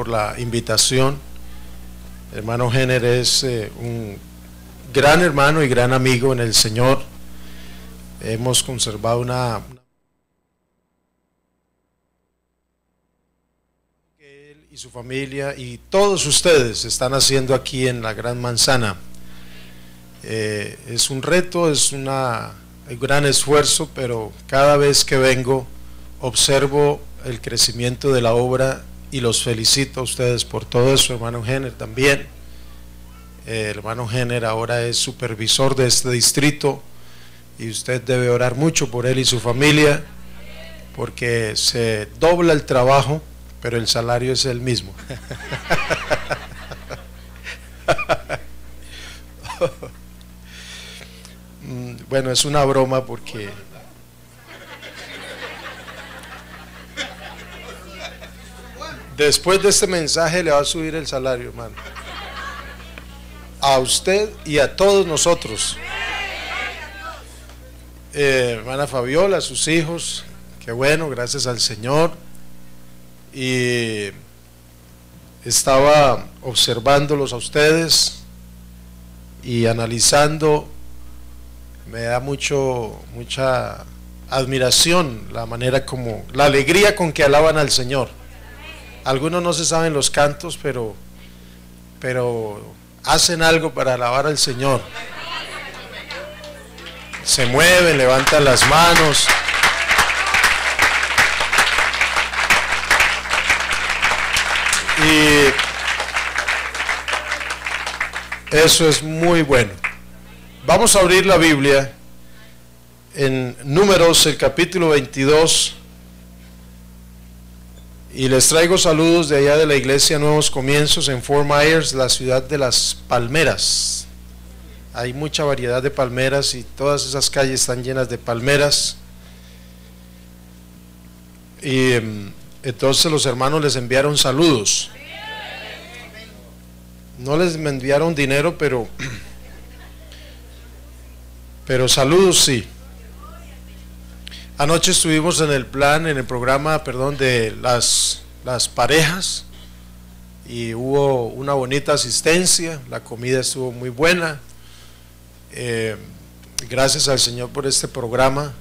por la invitación. El hermano Jenner es un gran hermano y gran amigo en el Señor. Hemos conservado una que él y su familia y todos ustedes están haciendo aquí en la Gran Manzana. Es un reto, es un gran esfuerzo, pero cada vez que vengo observo el crecimiento de la obra y los felicito a ustedes por todo eso. Hermano Jenner también. El hermano Jenner ahora es supervisor de este distrito y usted debe orar mucho por él y su familia, porque se dobla el trabajo, pero el salario es el mismo. Bueno, es una broma porque después de este mensaje le va a subir el salario, hermano, a usted y a todos nosotros. Hermana Fabiola, a sus hijos, qué bueno, gracias al Señor. Y estaba observándolos a ustedes y analizando. Me da mucha admiración la manera como, la alegría con que alaban al Señor. Algunos no se saben los cantos, pero hacen algo para alabar al Señor. Se mueven, levantan las manos. Y eso es muy bueno. Vamos a abrir la Biblia en Números, el capítulo 22, y les traigo saludos de allá de la iglesia Nuevos Comienzos en Fort Myers, la ciudad de las palmeras. Hay mucha variedad de palmeras y todas esas calles están llenas de palmeras. Y entonces los hermanos les enviaron saludos. No les enviaron dinero, pero saludos sí. Anoche estuvimos en el programa de las parejas, y hubo una bonita asistencia, la comida estuvo muy buena. Gracias al Señor por este programa.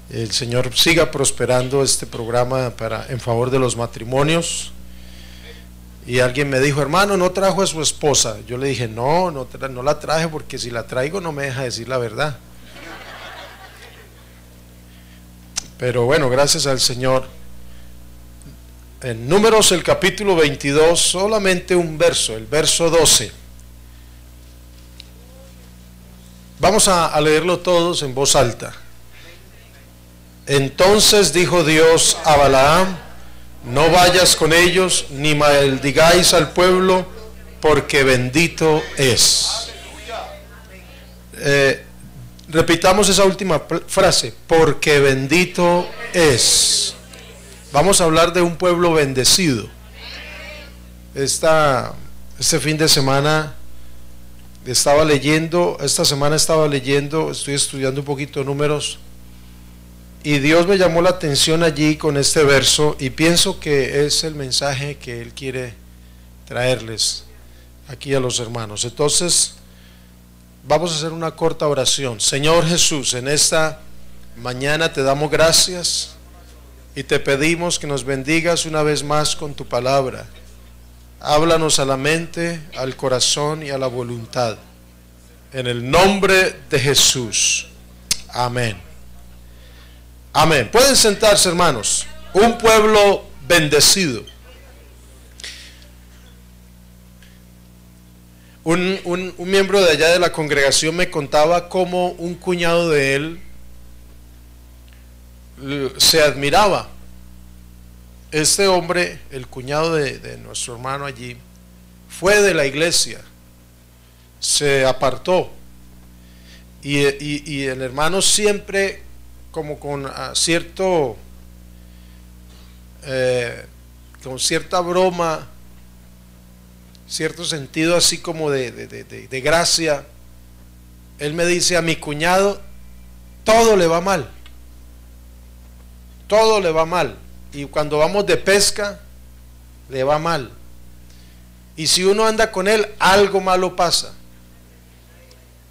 El Señor siga prosperando este programa en favor de los matrimonios. Y alguien me dijo, hermano, ¿no trajo a su esposa? Yo le dije, no la traje, porque si la traigo no me deja decir la verdad. Pero bueno, gracias al Señor. En Números, el capítulo 22, solamente un verso, el verso 12. Vamos a leerlo todos en voz alta. Entonces dijo Dios a Balaam: no vayas con ellos, ni maldigáis al pueblo, porque bendito es. Repitamos esa última frase, porque bendito es. Vamos a hablar de un pueblo bendecido. Este fin de semana esta semana estaba leyendo, estoy estudiando un poquito Números, y Dios me llamó la atención allí con este verso, y pienso que es el mensaje que Él quiere traerles aquí a los hermanos. Entonces vamos a hacer una corta oración. Señor Jesús, en esta mañana te damos gracias y te pedimos que nos bendigas una vez más con tu palabra. Háblanos a la mente, al corazón y a la voluntad. En el nombre de Jesús. Amén. Amén. Pueden sentarse, hermanos. Un pueblo bendecido. Un miembro de allá de la congregación me contaba cómo un cuñado de él se admiraba. Este hombre, el cuñado de nuestro hermano allí, fue de la iglesia, se apartó, y el hermano siempre como con cierta broma, cierto sentido así como de gracia, él me dice: a mi cuñado todo le va mal, y cuando vamos de pesca le va mal. Y si uno anda con él, algo malo pasa.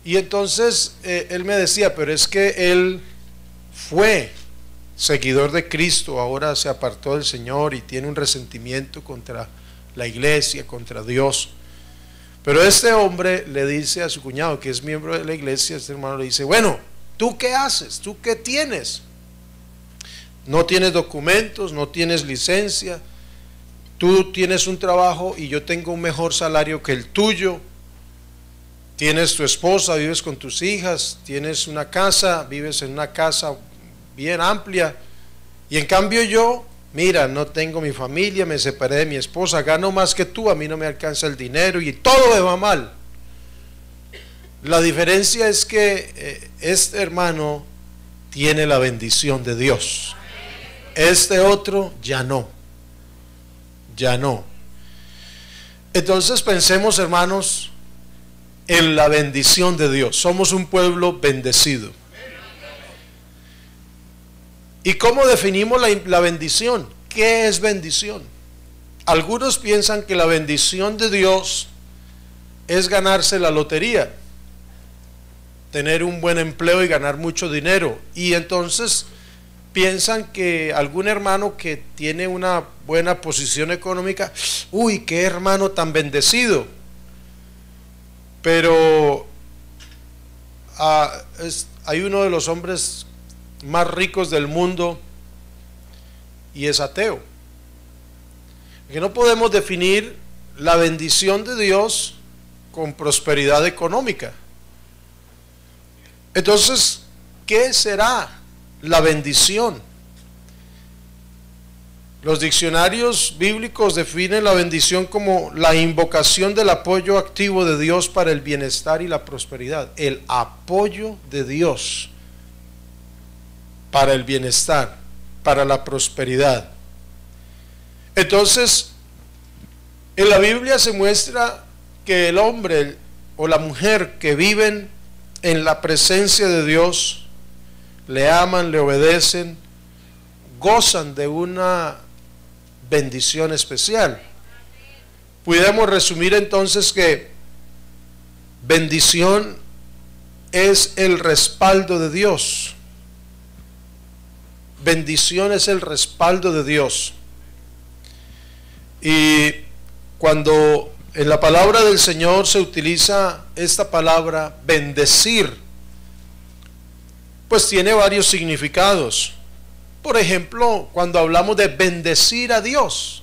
Y entonces él me decía, pero es que él fue seguidor de Cristo, ahora se apartó del Señor y tiene un resentimiento contra la iglesia, contra Dios. Pero este hombre le dice a su cuñado, que es miembro de la iglesia, este hermano le dice, bueno, ¿tú qué haces? ¿Tú qué tienes? No tienes documentos, no tienes licencia, tú tienes un trabajo y yo tengo un mejor salario que el tuyo, tienes tu esposa, vives con tus hijas, tienes una casa, vives en una casa bien amplia, y en cambio yo, mira, no tengo mi familia, me separé de mi esposa, gano más que tú, a mí no me alcanza el dinero y todo me va mal. La diferencia es que este hermano tiene la bendición de Dios, este otro ya no, ya no. Entonces pensemos, hermanos, en la bendición de Dios. Somos un pueblo bendecido. ¿Y cómo definimos la bendición? ¿Qué es bendición? Algunos piensan que la bendición de Dios es ganarse la lotería, tener un buen empleo y ganar mucho dinero. Y entonces piensan que algún hermano que tiene una buena posición económica, uy, qué hermano tan bendecido. Pero hay uno de los hombres más ricos del mundo y es ateo. Que no podemos definir la bendición de Dios con prosperidad económica. Entonces, ¿qué será la bendición? Los diccionarios bíblicos definen la bendición como la invocación del apoyo activo de Dios para el bienestar y la prosperidad. El apoyo de Dios para el bienestar, para la prosperidad. Entonces, en la Biblia se muestra que el hombre o la mujer que viven en la presencia de Dios, le aman, le obedecen, gozan de una bendición especial. Pudiéramos resumir entonces que bendición es el respaldo de Dios. Bendición es el respaldo de Dios. Y cuando en la palabra del Señor se utiliza esta palabra bendecir, pues tiene varios significados. Por ejemplo, cuando hablamos de bendecir a Dios,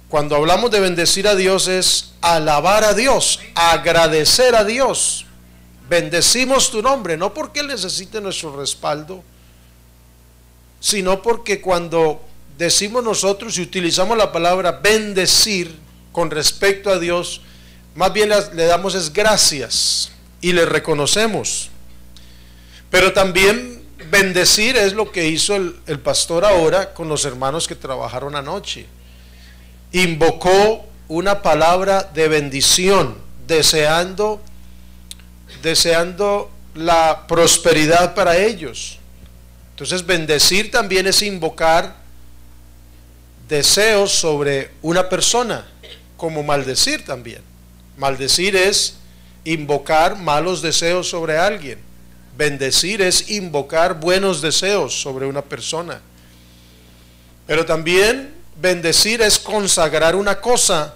cuando hablamos de bendecir a Dios es alabar a Dios, agradecer a Dios. Bendecimos tu nombre, no porque Él necesite nuestro respaldo, sino porque cuando decimos nosotros y utilizamos la palabra bendecir con respecto a Dios, más bien le damos es gracias y le reconocemos. Pero también bendecir es lo que hizo el pastor ahora con los hermanos que trabajaron anoche. Invocó una palabra de bendición, deseando la prosperidad para ellos. Entonces bendecir también es invocar deseos sobre una persona, como maldecir también. Maldecir es invocar malos deseos sobre alguien. Bendecir es invocar buenos deseos sobre una persona. Pero también bendecir es consagrar una cosa.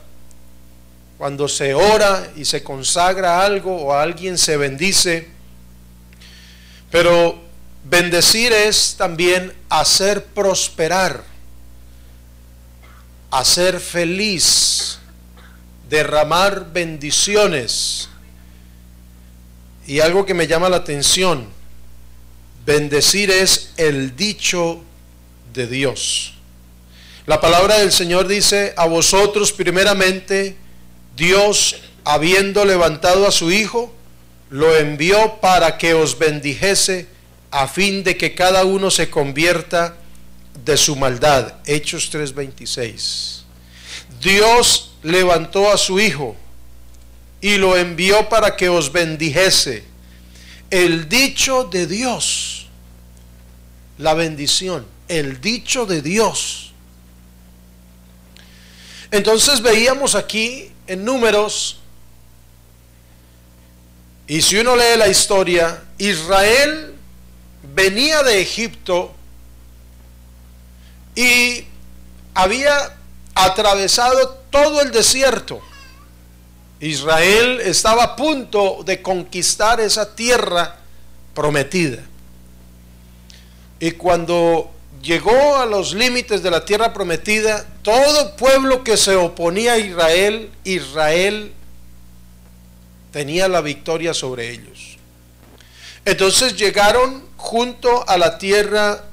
Cuando se ora y se consagra algo o a alguien se bendice. Pero bendecir es también hacer prosperar, hacer feliz, derramar bendiciones. Y algo que me llama la atención, bendecir es el dicho de Dios. La palabra del Señor dice: a vosotros primeramente Dios, habiendo levantado a su Hijo, lo envió para que os bendijese, a fin de que cada uno se convierta de su maldad. Hechos 3:26. Dios levantó a su Hijo y lo envió para que os bendijese. El dicho de Dios, la bendición, el dicho de Dios. Entonces veíamos aquí en Números, y si uno lee la historia, Israel venía de Egipto y había atravesado todo el desierto. Israel estaba a punto de conquistar esa tierra prometida. Y cuando llegó a los límites de la tierra prometida, todo pueblo que se oponía a Israel, Israel tenía la victoria sobre ellos. Entonces llegaron junto a la tierra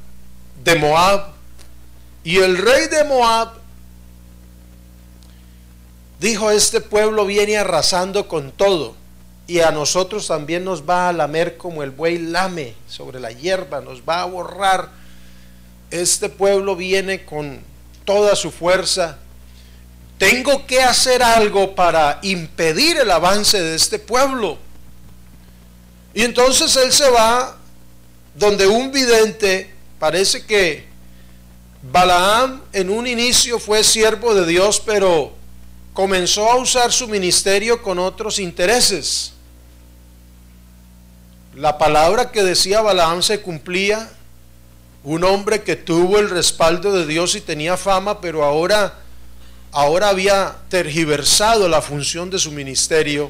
de Moab, y el rey de Moab dijo: este pueblo viene arrasando con todo, y a nosotros también nos va a lamer como el buey lame sobre la hierba, nos va a borrar. Este pueblo viene con toda su fuerza. Tengo que hacer algo para impedir el avance de este pueblo. Y entonces él se va donde un vidente. Parece que Balaam en un inicio fue siervo de Dios, pero comenzó a usar su ministerio con otros intereses. La palabra que decía Balaam se cumplía. Un hombre que tuvo el respaldo de Dios y tenía fama, pero ahora había tergiversado la función de su ministerio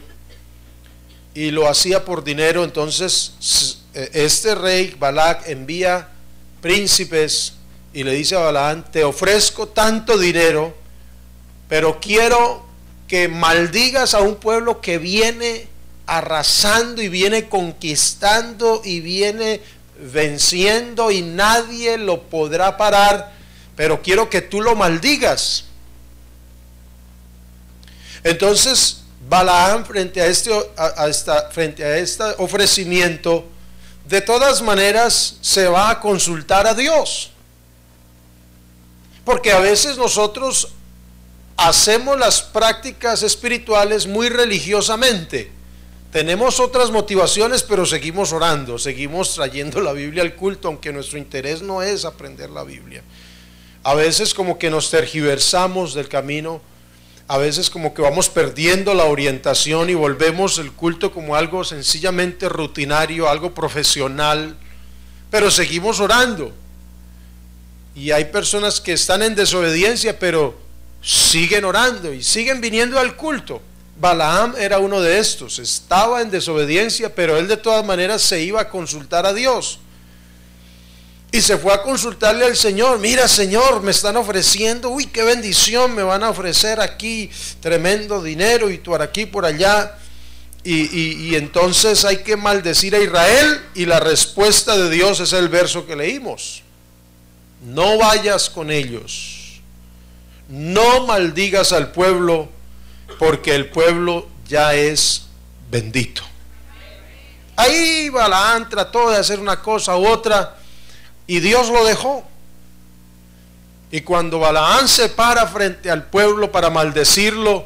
y lo hacía por dinero. Entonces este rey Balac envía príncipes y le dice a Balaam: te ofrezco tanto dinero, pero quiero que maldigas a un pueblo que viene arrasando y viene conquistando y viene venciendo y nadie lo podrá parar, pero quiero que tú lo maldigas. Entonces Balaam, frente a este ofrecimiento, de todas maneras se va a consultar a Dios, porque a veces nosotros hacemos las prácticas espirituales muy religiosamente. Tenemos otras motivaciones, pero seguimos orando, seguimos trayendo la Biblia al culto, aunque nuestro interés no es aprender la Biblia. A veces como que nos tergiversamos del camino, a veces como que vamos perdiendo la orientación y volvemos el culto como algo sencillamente rutinario, algo profesional, pero seguimos orando. Y hay personas que están en desobediencia, pero siguen orando y siguen viniendo al culto. Balaam era uno de estos, estaba en desobediencia, pero él de todas maneras se iba a consultar a Dios. Y se fue a consultarle al Señor: mira, Señor, me están ofreciendo, uy, qué bendición, me van a ofrecer aquí tremendo dinero y por aquí, por allá. Y entonces hay que maldecir a Israel, y la respuesta de Dios es el verso que leímos: no vayas con ellos, no maldigas al pueblo, porque el pueblo ya es bendito. Ahí Balaam trató de hacer una cosa u otra y Dios lo dejó. Y cuando Balaam se para frente al pueblo para maldecirlo,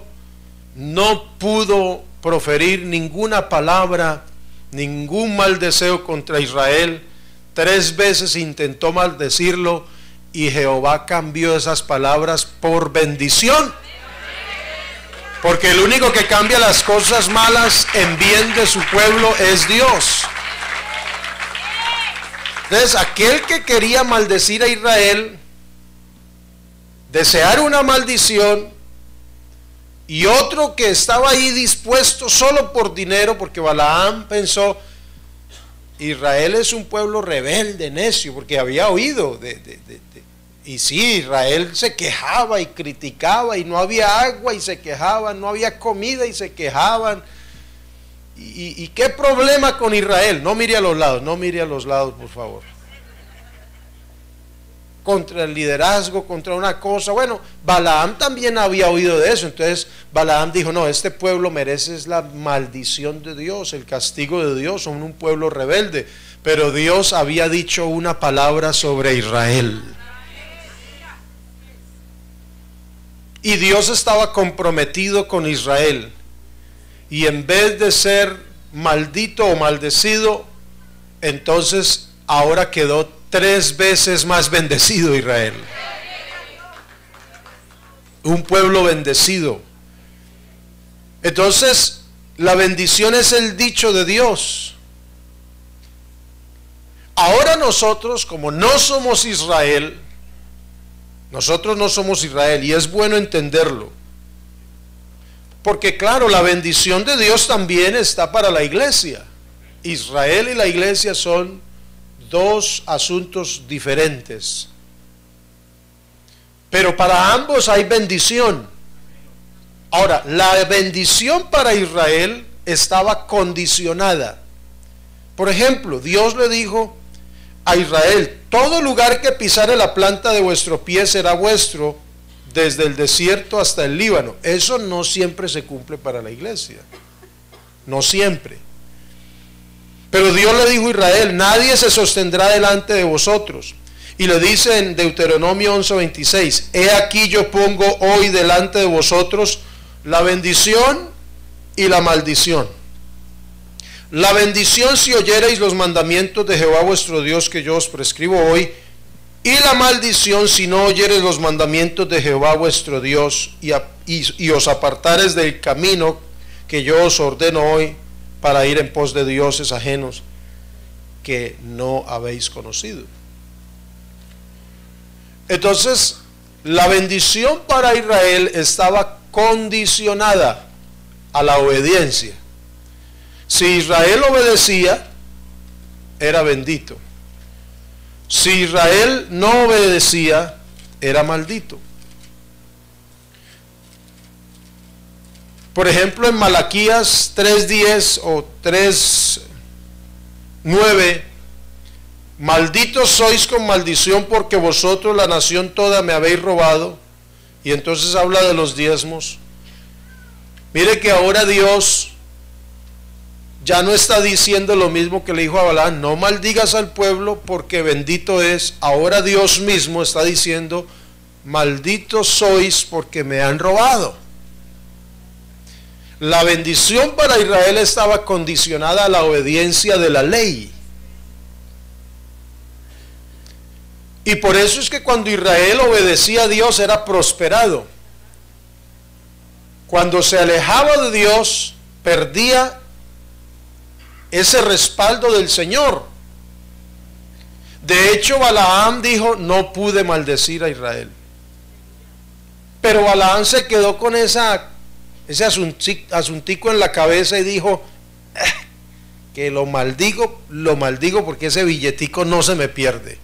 no pudo proferir ninguna palabra, ningún mal deseo contra Israel. 3 veces intentó maldecirlo y Jehová cambió esas palabras por bendición. Porque el único que cambia las cosas malas en bien de su pueblo es Dios. Entonces, aquel que quería maldecir a Israel, desear una maldición, y otro que estaba ahí dispuesto solo por dinero, porque Balaam pensó: Israel es un pueblo rebelde, necio, porque había oído y sí, Israel se quejaba y criticaba, y no había agua y se quejaban, no había comida y se quejaban. ¿Y qué problema con Israel? No mire a los lados, no mire a los lados, por favor. Contra el liderazgo, contra una cosa. Bueno, Balaam también había oído de eso. Entonces Balaam dijo: no, este pueblo merece la maldición de Dios, el castigo de Dios, son un pueblo rebelde. Pero Dios había dicho una palabra sobre Israel. Y Dios estaba comprometido con Israel. Y en vez de ser maldito o maldecido, entonces ahora quedó 3 veces más bendecido Israel. un pueblo bendecido. Entonces, la bendición es el dicho de Dios. Ahora nosotros, como no somos Israel, nosotros no somos Israel, y es bueno entenderlo. Porque claro, la bendición de Dios también está para la iglesia. Israel y la iglesia son dos asuntos diferentes. Pero para ambos hay bendición. Ahora, la bendición para Israel estaba condicionada. Por ejemplo, Dios le dijo a Israel: todo lugar que pisare la planta de vuestro pie será vuestro, desde el desierto hasta el Líbano. Eso no siempre se cumple para la iglesia, no siempre. Pero Dios le dijo a Israel: nadie se sostendrá delante de vosotros. Y le dice en Deuteronomio 11:26: he aquí yo pongo hoy delante de vosotros la bendición y la maldición. La bendición si oyereis los mandamientos de Jehová vuestro Dios que yo os prescribo hoy, y la maldición si no oyereis los mandamientos de Jehová vuestro Dios y os apartares del camino que yo os ordeno hoy para ir en pos de dioses ajenos que no habéis conocido. Entonces, la bendición para Israel estaba condicionada a la obediencia. Si Israel obedecía, era bendito. Si Israel no obedecía, era maldito. Por ejemplo, en Malaquías 3:10 o 3:9: malditos sois con maldición, porque vosotros, la nación toda, me habéis robado. Y entonces habla de los diezmos. Mire que ahora Dios ya no está diciendo lo mismo que le dijo a Balaam: no maldigas al pueblo porque bendito es. Ahora Dios mismo está diciendo: malditos sois porque me han robado. La bendición para Israel estaba condicionada a la obediencia de la ley. Y por eso es que cuando Israel obedecía a Dios era prosperado. Cuando se alejaba de Dios, perdía ese respaldo del Señor. De hecho, Balaam dijo: no pude maldecir a Israel. Pero Balaam se quedó con ese asuntico en la cabeza y dijo: que lo maldigo porque ese billetico no se me pierde.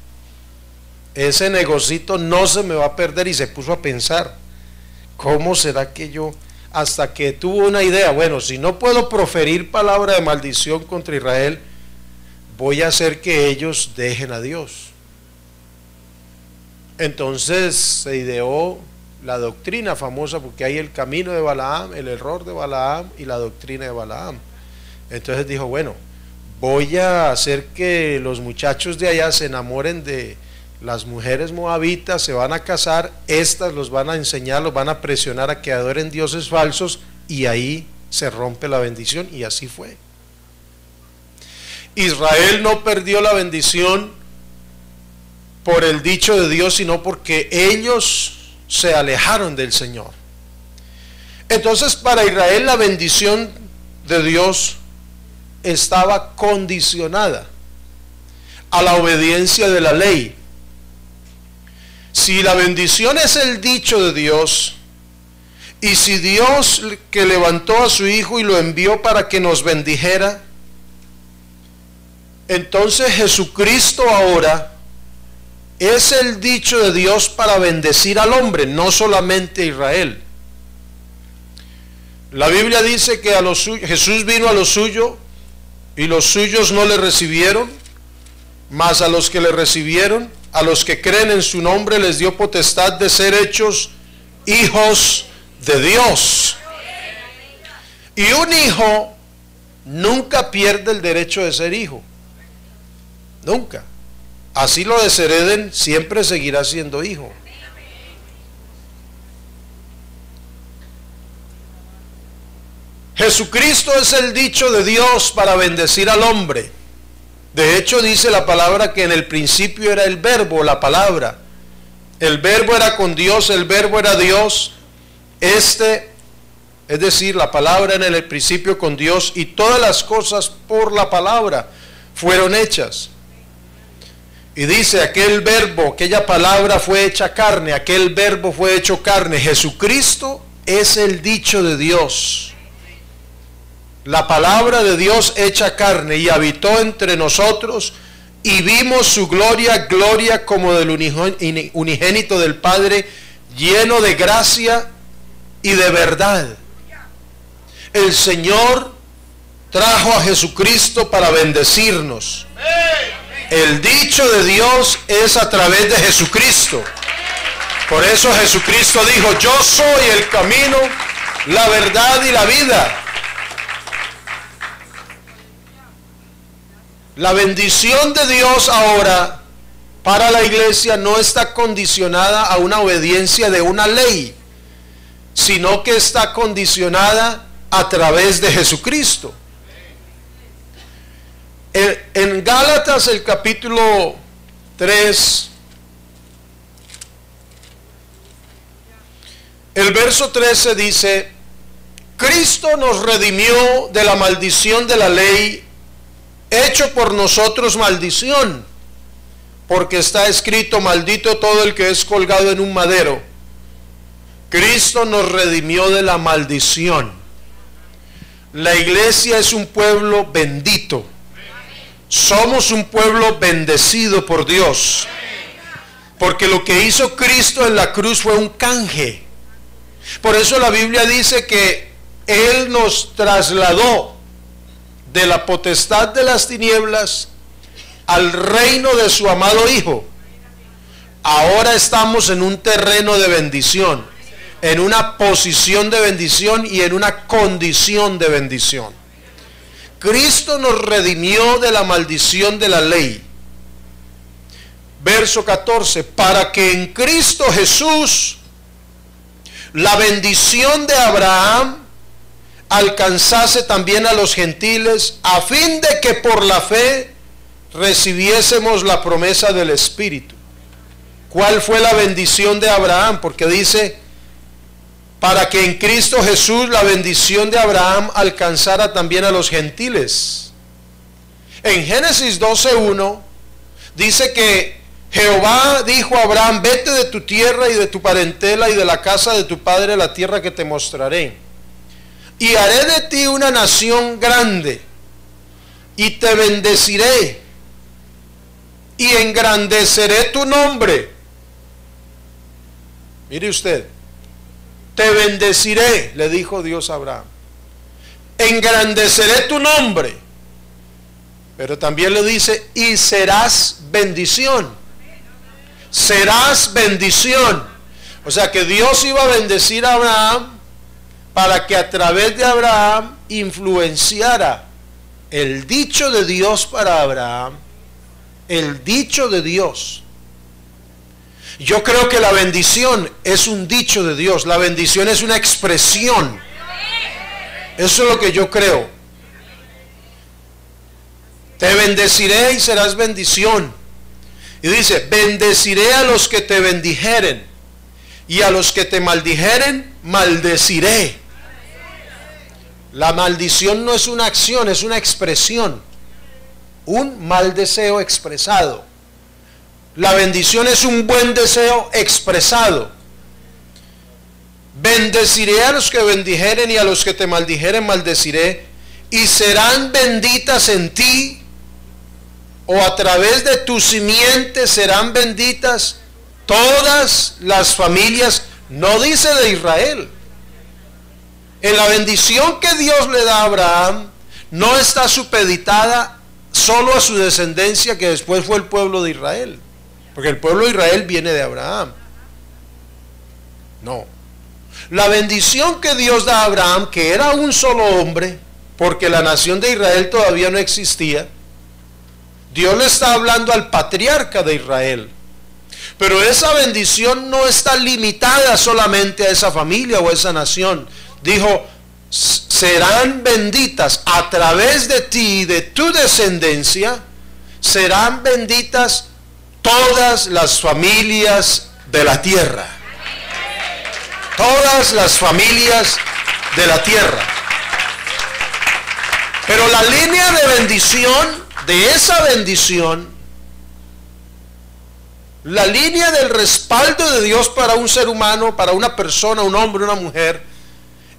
Ese negocito no se me va a perder. Y se puso a pensar: ¿cómo será que yo? Hasta que tuvo una idea: bueno, si no puedo proferir palabra de maldición contra Israel, voy a hacer que ellos dejen a Dios. Entonces se ideó la doctrina famosa, porque hay el camino de Balaam, el error de Balaam y la doctrina de Balaam. Entonces dijo: bueno, voy a hacer que los muchachos de allá se enamoren de las mujeres moabitas, se van a casar, estas los van a enseñar, los van a presionar a que adoren dioses falsos, y ahí se rompe la bendición. Y así fue. Israel no perdió la bendición por el dicho de Dios, sino porque ellos se alejaron del Señor. Entonces, para Israel la bendición de Dios estaba condicionada a la obediencia de la ley. Si la bendición es el dicho de Dios, y si Dios, que levantó a su Hijo y lo envió para que nos bendijera, entonces Jesucristo ahora es el dicho de Dios para bendecir al hombre, no solamente a Israel. La Biblia dice que Jesús vino a lo suyo y los suyos no le recibieron, mas a los que le recibieron, a los que creen en su nombre, les dio potestad de ser hechos hijos de Dios. Y un hijo nunca pierde el derecho de ser hijo. Nunca. Así lo deshereden, siempre seguirá siendo hijo. Jesucristo es el dicho de Dios para bendecir al hombre. De hecho, dice la palabra que en el principio era el verbo, la palabra. El verbo era con Dios, el verbo era Dios, Es decir, la palabra en el principio con Dios, y todas las cosas por la palabra fueron hechas. Y dice, aquel verbo, aquella palabra fue hecha carne, aquel verbo fue hecho carne. Jesucristo es el dicho de Dios. La palabra de Dios hecha carne, y habitó entre nosotros, y vimos su gloria, gloria como del unigénito del Padre, lleno de gracia y de verdad. El Señor trajo a Jesucristo para bendecirnos. El dicho de Dios es a través de Jesucristo. Por eso Jesucristo dijo, yo soy el camino, la verdad y la vida. La bendición de Dios ahora para la iglesia no está condicionada a una obediencia de una ley, sino que está condicionada a través de Jesucristo. En Gálatas, el capítulo 3, el verso 13 dice, Cristo nos redimió de la maldición de la ley, hecho por nosotros maldición, porque está escrito, maldito todo el que es colgado en un madero. Cristo nos redimió de la maldición. La iglesia es un pueblo bendito. Somos un pueblo bendecido por Dios, porque lo que hizo Cristo en la cruz fue un canje. Por eso la Biblia dice que Él nos trasladó de la potestad de las tinieblas al reino de su amado Hijo. Ahora estamos en un terreno de bendición, en una posición de bendición y en una condición de bendición. Cristo nos redimió de la maldición de la ley. Verso 14, para que en Cristo Jesús la bendición de Abraham alcanzase también a los gentiles, a fin de que por la fe recibiésemos la promesa del Espíritu. ¿Cuál fue la bendición de Abraham? Porque dice, para que en Cristo Jesús la bendición de Abraham alcanzara también a los gentiles. En Génesis 12:1 dice que Jehová dijo a Abraham, vete de tu tierra y de tu parentela y de la casa de tu padre a la tierra que te mostraré. Y haré de ti una nación grande, y te bendeciré, y engrandeceré tu nombre. Mire usted, te bendeciré, le dijo Dios a Abraham. Engrandeceré tu nombre. Pero también le dice, y serás bendición. Serás bendición. O sea que Dios iba a bendecir a Abraham para que a través de Abraham influenciara el dicho de Dios para Abraham. El dicho de Dios. Yo creo que la bendición es un dicho de Dios. La bendición es una expresión. Eso es lo que yo creo. Te bendeciré y serás bendición. Y dice, bendeciré a los que te bendijeren, y a los que te maldijeren, maldeciré. La maldición no es una acción, es una expresión. Un mal deseo expresado. La bendición es un buen deseo expresado. Bendeciré a los que bendijeren, y a los que te maldijeren maldeciré, y serán benditas en ti, o a través de tu simiente serán benditas todas las familias, no dice de Israel. En la bendición que Dios le da a Abraham, no está supeditada solo a su descendencia, que después fue el pueblo de Israel. Porque el pueblo de Israel viene de Abraham. No. La bendición que Dios da a Abraham, que era un solo hombre, porque la nación de Israel todavía no existía, Dios le está hablando al patriarca de Israel. Pero esa bendición no está limitada solamente a esa familia o a esa nación. Dijo, serán benditas a través de ti y de tu descendencia, serán benditas todas las familias de la tierra. todas las familias de la tierra. Pero la línea de bendición, de esa bendición, la línea del respaldo de Dios para un ser humano, para una persona, un hombre, una mujer,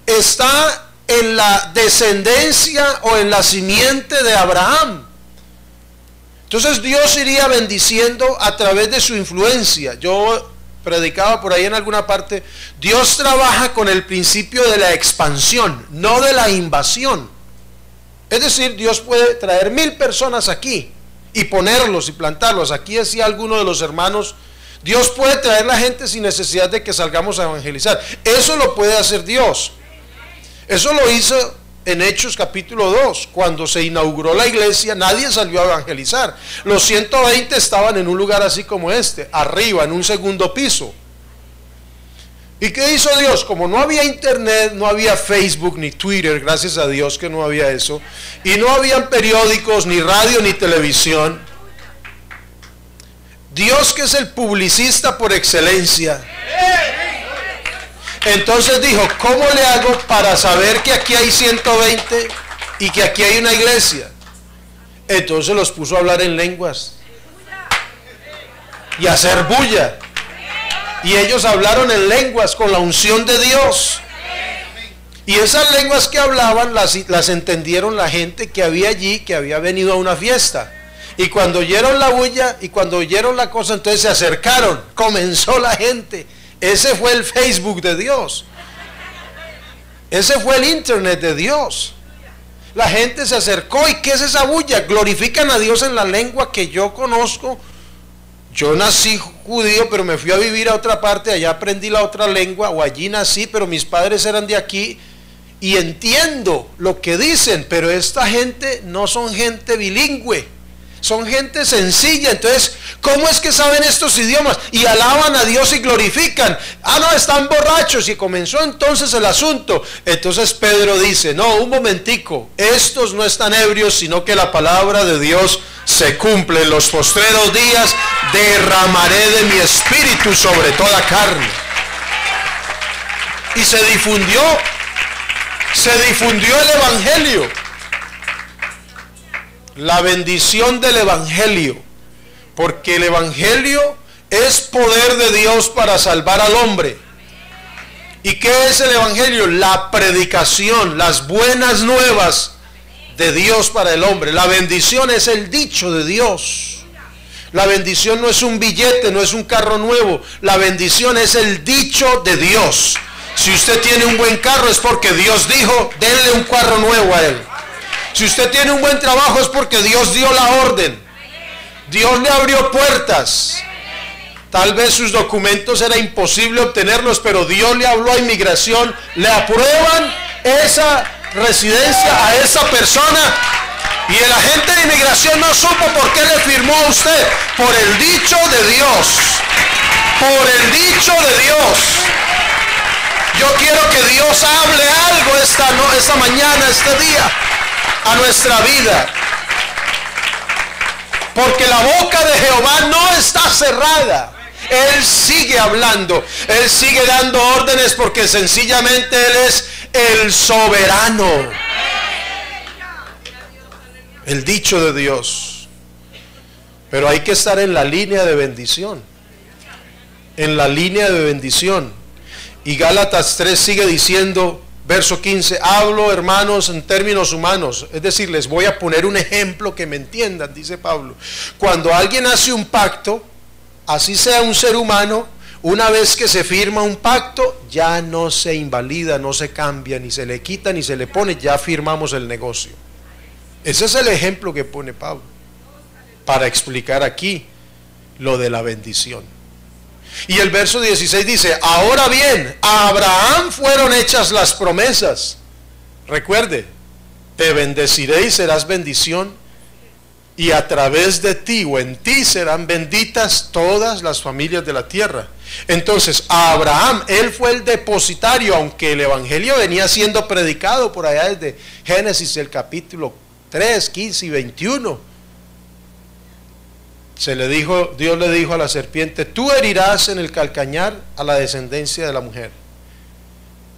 está en la descendencia o en la simiente de Abraham. Entonces Dios iría bendiciendo a través de su influencia. Yo predicaba por ahí en alguna parte, Dios trabaja con el principio de la expansión, no de la invasión. Es decir, Dios puede traer 1000 personas aquí y ponerlos y plantarlos. Aquí decía alguno de los hermanos, Dios puede traer la gente sin necesidad de que salgamos a evangelizar. Eso lo puede hacer Dios. Eso lo hizo en Hechos capítulo 2, cuando se inauguró la iglesia, nadie salió a evangelizar. Los 120 estaban en un lugar así como este, arriba, en un segundo piso. ¿Y qué hizo Dios? Como no había internet, no había Facebook ni Twitter, gracias a Dios que no había eso, y no habían periódicos, ni radio, ni televisión, Dios, que es el publicista por excelencia, entonces dijo, ¿cómo le hago para saber que aquí hay 120 y que aquí hay una iglesia? Entonces los puso a hablar en lenguas y a hacer bulla. Y ellos hablaron en lenguas con la unción de Dios. Y esas lenguas que hablaban las entendieron la gente que había allí, que había venido a una fiesta. Y cuando oyeron la bulla y cuando oyeron la cosa, entonces se acercaron. Comenzó la gente. Ese fue el Facebook de Dios. Ese fue el internet de Dios. La gente se acercó. ¿Y qué es esa bulla? Glorifican a Dios en la lengua que yo conozco. Yo nací judío, pero me fui a vivir a otra parte, allá aprendí la otra lengua, o allí nací, pero mis padres eran de aquí, y entiendo lo que dicen, pero esta gente no son gente bilingüe, son gente sencilla. Entonces, ¿cómo es que saben estos idiomas? Y alaban a Dios y glorifican. Ah, no, están borrachos. Y comenzó entonces el asunto. Entonces Pedro dice, no, un momentico, estos no están ebrios, sino que la palabra de Dios se cumple. En los postreros días derramaré de mi espíritu sobre toda carne. Y se difundió el evangelio, la bendición del evangelio, porque el evangelio es poder de Dios para salvar al hombre. ¿Y qué es el evangelio? La predicación, las buenas nuevas de Dios para el hombre. La bendición es el dicho de Dios. La bendición no es un billete, no es un carro nuevo. La bendición es el dicho de Dios. Si usted tiene un buen carro es porque Dios dijo, denle un carro nuevo a él. Si usted tiene un buen trabajo es porque Dios dio la orden. Dios le abrió puertas. Tal vez sus documentos era imposible obtenerlos, pero Dios le habló a inmigración, le aprueban esa residencia a esa persona, y el agente de inmigración no supo por qué le firmó a usted. Por el dicho de Dios. Por el dicho de Dios. Yo quiero que Dios hable algo esta mañana, este día, a nuestra vida. Porque la boca de Jehová no está cerrada. Él sigue hablando. Él sigue dando órdenes, porque sencillamente Él es el soberano. El dicho de Dios. Pero hay que estar en la línea de bendición. En la línea de bendición. Y Gálatas 3 sigue diciendo, verso 15, hablo, hermanos, en términos humanos. Es decir, les voy a poner un ejemplo que me entiendan, dice Pablo. Cuando alguien hace un pacto, así sea un ser humano, una vez que se firma un pacto, ya no se invalida, no se cambia, ni se le quita, ni se le pone, ya firmamos el negocio. Ese es el ejemplo que pone Pablo para explicar aquí lo de la bendición. Y el verso 16 dice, ahora bien, a Abraham fueron hechas las promesas. Recuerde, te bendeciré y serás bendición, y a través de ti o en ti serán benditas todas las familias de la tierra. Entonces, a Abraham, él fue el depositario, aunque el evangelio venía siendo predicado por allá desde Génesis, el capítulo 3, 15 y 21. Dios le dijo a la serpiente, tú herirás en el calcañar a la descendencia de la mujer.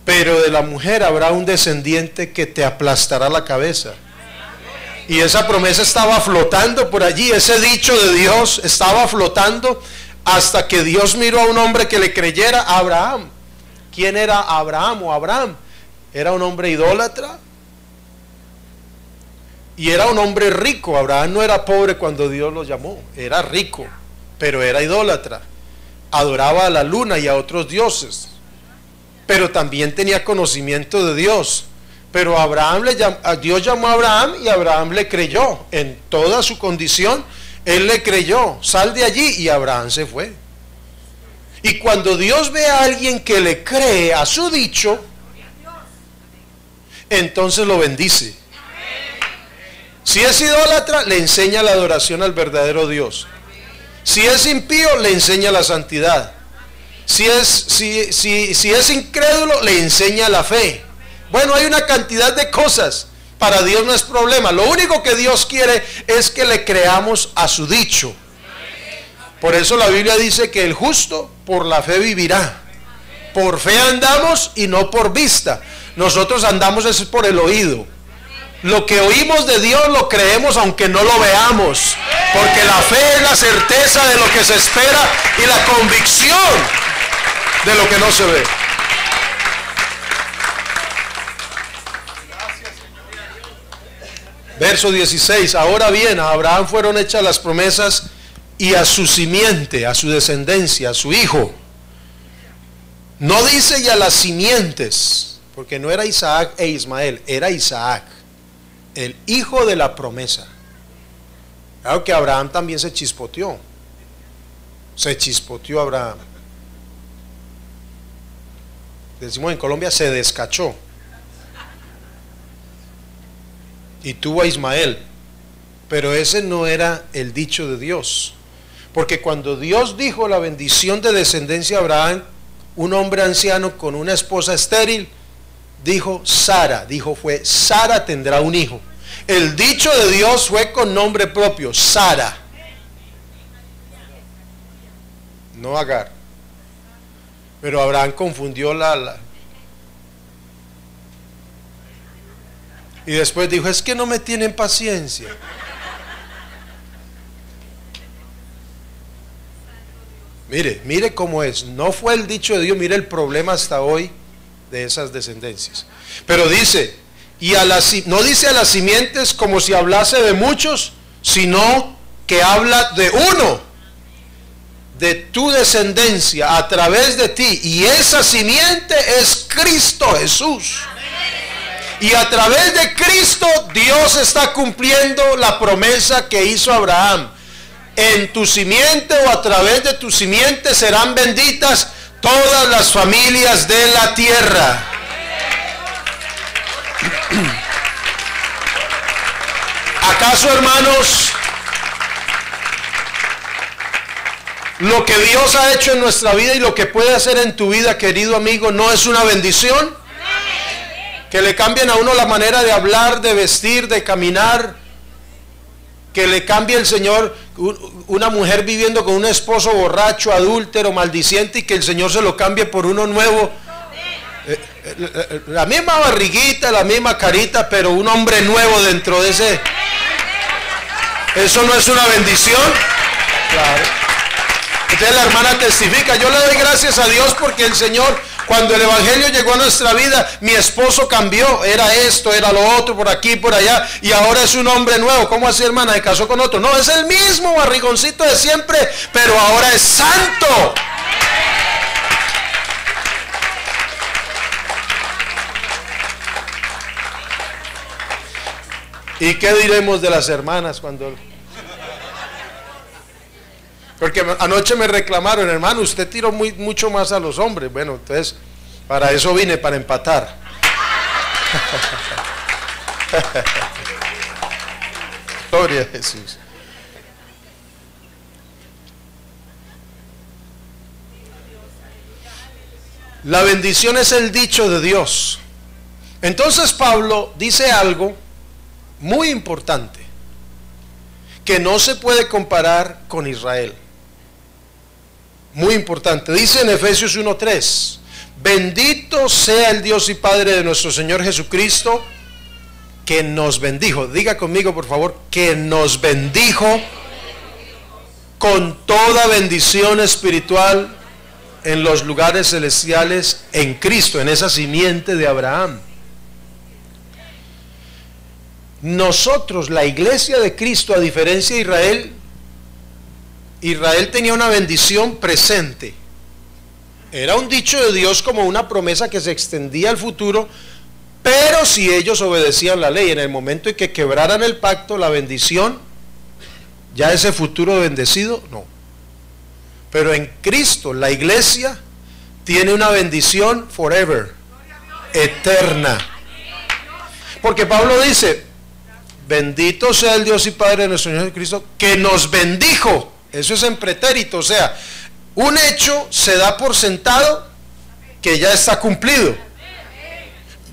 pero de la mujer habrá un descendiente que te aplastará la cabeza. Y esa promesa estaba flotando por allí, ese dicho de Dios estaba flotando hasta que Dios miró a un hombre que le creyera, a Abraham. ¿Quién era Abraham o Abraham? Era un hombre idólatra y era un hombre rico. Abraham no era pobre cuando Dios lo llamó, era rico, pero era idólatra. Adoraba a la luna y a otros dioses, pero también tenía conocimiento de Dios. Pero Dios llamó a Abraham y Abraham le creyó en toda su condición. Él le creyó, sal de allí, y Abraham se fue. Y cuando Dios ve a alguien que le cree a su dicho, entonces lo bendice. Si es idólatra, le enseña la adoración al verdadero Dios. Si es impío, le enseña la santidad. Si es incrédulo, le enseña la fe. Bueno, hay una cantidad de cosas. Para Dios no es problema. Lo único que Dios quiere es que le creamos a su dicho. Por eso la Biblia dice que el justo por la fe vivirá. Por fe andamos y no por vista. Nosotros andamos es por el oído. Lo que oímos de Dios lo creemos aunque no lo veamos. Porque la fe es la certeza de lo que se espera y la convicción de lo que no se ve. Verso 16. Ahora bien, a Abraham fueron hechas las promesas y a su simiente, a su descendencia, a su hijo. No dice y a las simientes, porque no era Isaac e Ismael, era Isaac, el hijo de la promesa. Claro que Abraham también se chispoteó. Se chispoteó Abraham. Decimos en Colombia, se descachó. Y tuvo a Ismael, pero ese no era el dicho de Dios, porque cuando Dios dijo la bendición de descendencia a Abraham, un hombre anciano con una esposa estéril, dijo Sara tendrá un hijo. El dicho de Dios fue con nombre propio, Sara, no Agar. Pero Abraham confundió y después dijo, es que no me tienen paciencia. Mire cómo es. No fue el dicho de Dios, mire el problema hasta hoy de esas descendencias. Pero dice, no dice a las simientes como si hablase de muchos, sino que habla de uno, de tu descendencia, a través de ti. Y esa simiente es Cristo Jesús. Y a través de Cristo Dios está cumpliendo la promesa que hizo Abraham. En tu simiente o a través de tu simiente serán benditas todas las familias de la tierra. ¿Acaso, hermanos, lo que Dios ha hecho en nuestra vida y lo que puede hacer en tu vida, querido amigo, no es una bendición? Que le cambien a uno la manera de hablar, de vestir, de caminar. Que le cambie el Señor, una mujer viviendo con un esposo borracho, adúltero, maldiciente, y que el Señor se lo cambie por uno nuevo. La misma barriguita, la misma carita, pero un hombre nuevo dentro de ese. ¿Eso no es una bendición? Claro. Entonces la hermana testifica, yo le doy gracias a Dios porque el Señor, cuando el Evangelio llegó a nuestra vida, mi esposo cambió, era esto, era lo otro, por aquí, por allá, y ahora es un hombre nuevo. ¿Cómo así, hermana? ¿Se casó con otro? No, es el mismo barrigoncito de siempre, pero ahora es santo. ¿Y qué diremos de las hermanas cuando... Porque anoche me reclamaron, hermano, usted tiró mucho más a los hombres. Bueno, entonces, para eso vine, para empatar. Gloria a Jesús. La bendición es el dicho de Dios. Entonces Pablo dice algo muy importante, que no se puede comparar con Israel. Muy importante. Dice en Efesios 1:3, Bendito sea el Dios y Padre de nuestro Señor Jesucristo, que nos bendijo. Diga conmigo, por favor, que nos bendijo con toda bendición espiritual en los lugares celestiales en Cristo, en esa simiente de Abraham. Nosotros, la iglesia de Cristo, a diferencia de Israel, Israel tenía una bendición presente. Era un dicho de Dios como una promesa que se extendía al futuro, pero si ellos obedecían la ley, en el momento en que quebraran el pacto, la bendición, ya ese futuro bendecido, no. Pero en Cristo, la iglesia tiene una bendición forever, eterna. Porque Pablo dice, bendito sea el Dios y Padre de nuestro Señor Jesucristo, que nos bendijo. Eso es en pretérito, o sea, un hecho se da por sentado que ya está cumplido.